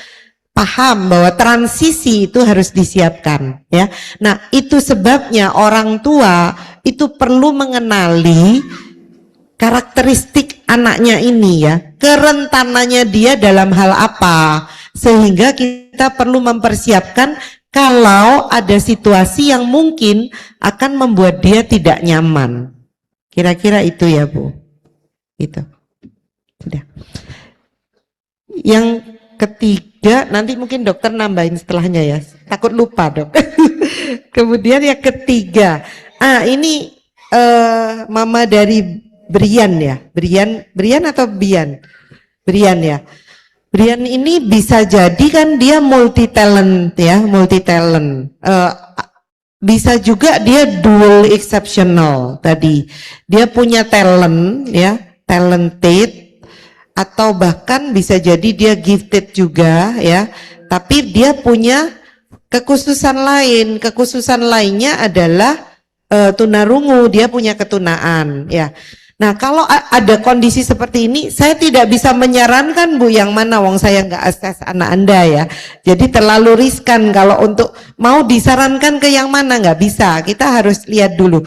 paham bahwa transisi itu harus disiapkan ya. Nah itu sebabnya orang tua itu perlu mengenali karakteristik anaknya ini ya, kerentanannya dia dalam hal apa, sehingga kita perlu mempersiapkan kalau ada situasi yang mungkin akan membuat dia tidak nyaman. Kira-kira itu ya Bu. Itu sudah. Yang ketiga, nanti mungkin dokter nambahin setelahnya ya, takut lupa dok. Kemudian yang ketiga, ini mama dari Brian ya, Brian atau Bian? Brian ya. Brian ini bisa jadi kan dia multi talent ya, multi talent. Bisa juga dia dual exceptional tadi. Dia punya talent ya, talented, atau bahkan bisa jadi dia gifted juga ya, tapi dia punya kekhususan lain. Kekhususan lainnya adalah tunarungu, dia punya ketunaan ya. Nah kalau ada kondisi seperti ini, saya tidak bisa menyarankan Bu yang mana, wong saya nggak akses anak Anda ya. Jadi terlalu riskan kalau untuk mau disarankan ke yang mana, nggak bisa. Kita harus lihat dulu.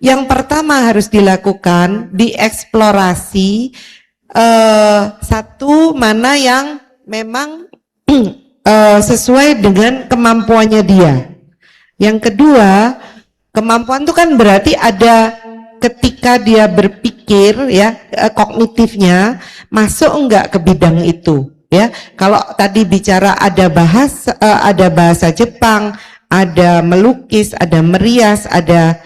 Yang pertama harus dilakukan, dieksplorasi satu mana yang memang sesuai dengan kemampuannya dia. Yang kedua, kemampuan itu kan berarti ada ketika dia berpikir ya, kognitifnya masuk enggak ke bidang itu ya. Kalau tadi bicara ada bahasa Jepang, ada melukis, ada merias, ada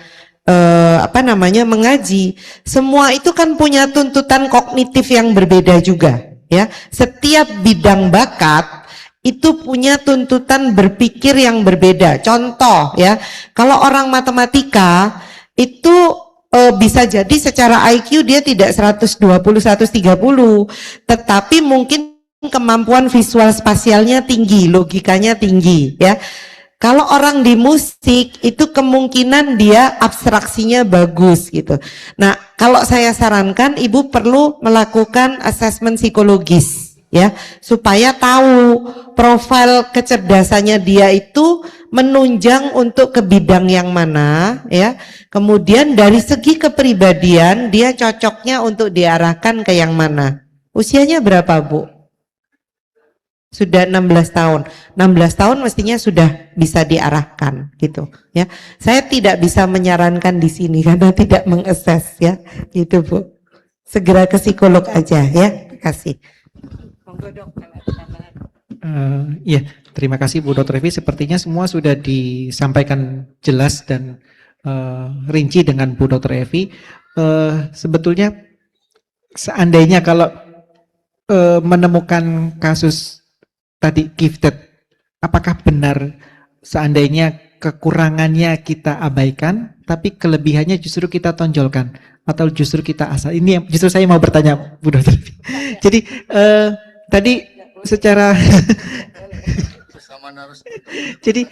mengaji, semua itu kan punya tuntutan kognitif yang berbeda juga ya. Setiap bidang bakat itu punya tuntutan berpikir yang berbeda. Contoh ya, kalau orang matematika itu bisa jadi secara IQ dia tidak 120, 130, tetapi mungkin kemampuan visual spasialnya tinggi, logikanya tinggi ya. Kalau orang di musik itu kemungkinan dia abstraksinya bagus gitu. Nah, kalau saya sarankan ibu perlu melakukan asesmen psikologis ya, supaya tahu profil kecerdasannya dia itu menunjang untuk ke bidang yang mana ya. Kemudian dari segi kepribadian dia cocoknya untuk diarahkan ke yang mana. Usianya berapa, Bu? Sudah 16 tahun. 16 tahun mestinya sudah bisa diarahkan gitu ya. Saya tidak bisa menyarankan di sini karena tidak mengakses ya. Gitu, Bu. Segera ke psikolog aja ya. Terima kasih. Ya, terima kasih Bu Dr. Evi. Sepertinya semua sudah disampaikan jelas dan rinci dengan Bu Dr. Evi. Sebetulnya seandainya kalau menemukan kasus tadi gifted, apakah benar seandainya kekurangannya kita abaikan, tapi kelebihannya justru kita tonjolkan, atau justru kita asal? Ini yang justru saya mau bertanya Bu Dr. Evi. Jadi tadi secara jadi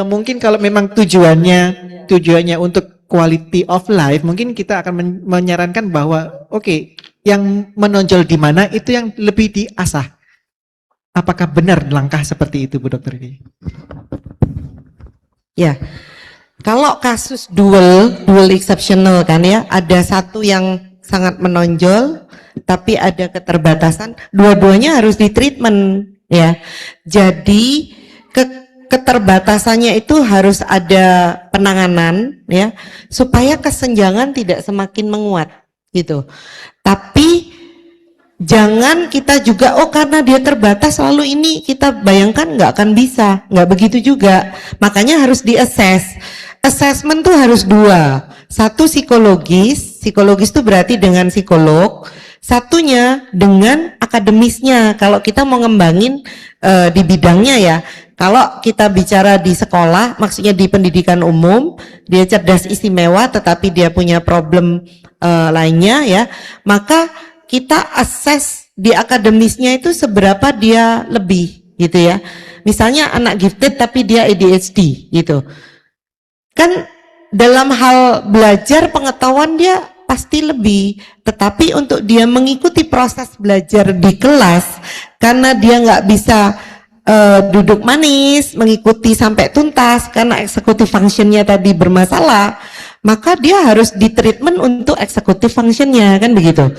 mungkin kalau memang tujuannya untuk quality of life, mungkin kita akan menyarankan bahwa oke, yang menonjol di mana itu yang lebih diasah. Apakah benar langkah seperti itu, Bu Dr. Evi? Ya, kalau kasus dual exceptional kan ya, ada satu yang sangat menonjol, tapi ada keterbatasan, dua-duanya harus ditreatment ya. Jadi keterbatasannya itu harus ada penanganan ya, supaya kesenjangan tidak semakin menguat gitu. Tapi jangan kita juga karena dia terbatas lalu ini kita bayangkan nggak akan bisa, nggak begitu juga. Makanya harus diassess. Assessment tuh harus dua, satu psikologis itu berarti dengan psikolog, satunya dengan akademisnya. Kalau kita mau ngembangin di bidangnya ya, kalau kita bicara di sekolah, maksudnya di pendidikan umum, dia cerdas istimewa tetapi dia punya problem lainnya ya, maka kita assess di akademisnya itu seberapa dia lebih gitu ya. Misalnya anak gifted tapi dia ADHD gitu. Kan dalam hal belajar pengetahuan dia pasti lebih, tetapi untuk dia mengikuti proses belajar di kelas karena dia nggak bisa duduk manis, mengikuti sampai tuntas karena executive functionnya tadi bermasalah, maka dia harus ditreatment untuk executive functionnya kan begitu.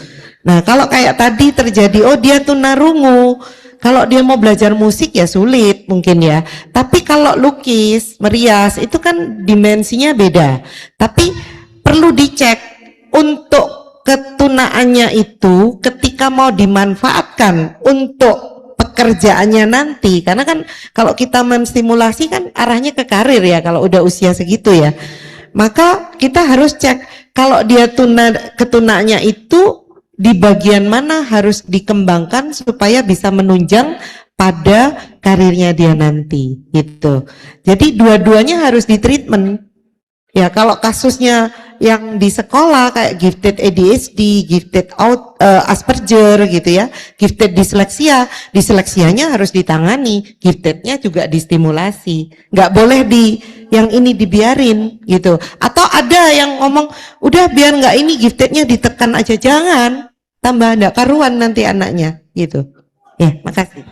Nah, kalau kayak tadi terjadi, dia tunarungu. Kalau dia mau belajar musik ya sulit mungkin ya. Tapi kalau lukis, merias, itu kan dimensinya beda. Tapi perlu dicek untuk ketunaannya itu ketika mau dimanfaatkan untuk pekerjaannya nanti. Karena kan kalau kita menstimulasi kan arahnya ke karir ya kalau udah usia segitu ya. Maka kita harus cek kalau dia ketunaannya itu di bagian mana harus dikembangkan supaya bisa menunjang pada karirnya dia nanti gitu. Jadi dua-duanya harus ditreatment. Ya kalau kasusnya yang di sekolah kayak gifted ADHD, gifted Asperger gitu ya, gifted disleksianya harus ditangani, giftednya juga distimulasi. Nggak boleh yang ini dibiarin gitu. Atau ada yang ngomong, udah biar nggak ini giftednya ditekan aja, jangan, tambah nggak karuan nanti anaknya gitu. Ya, makasih.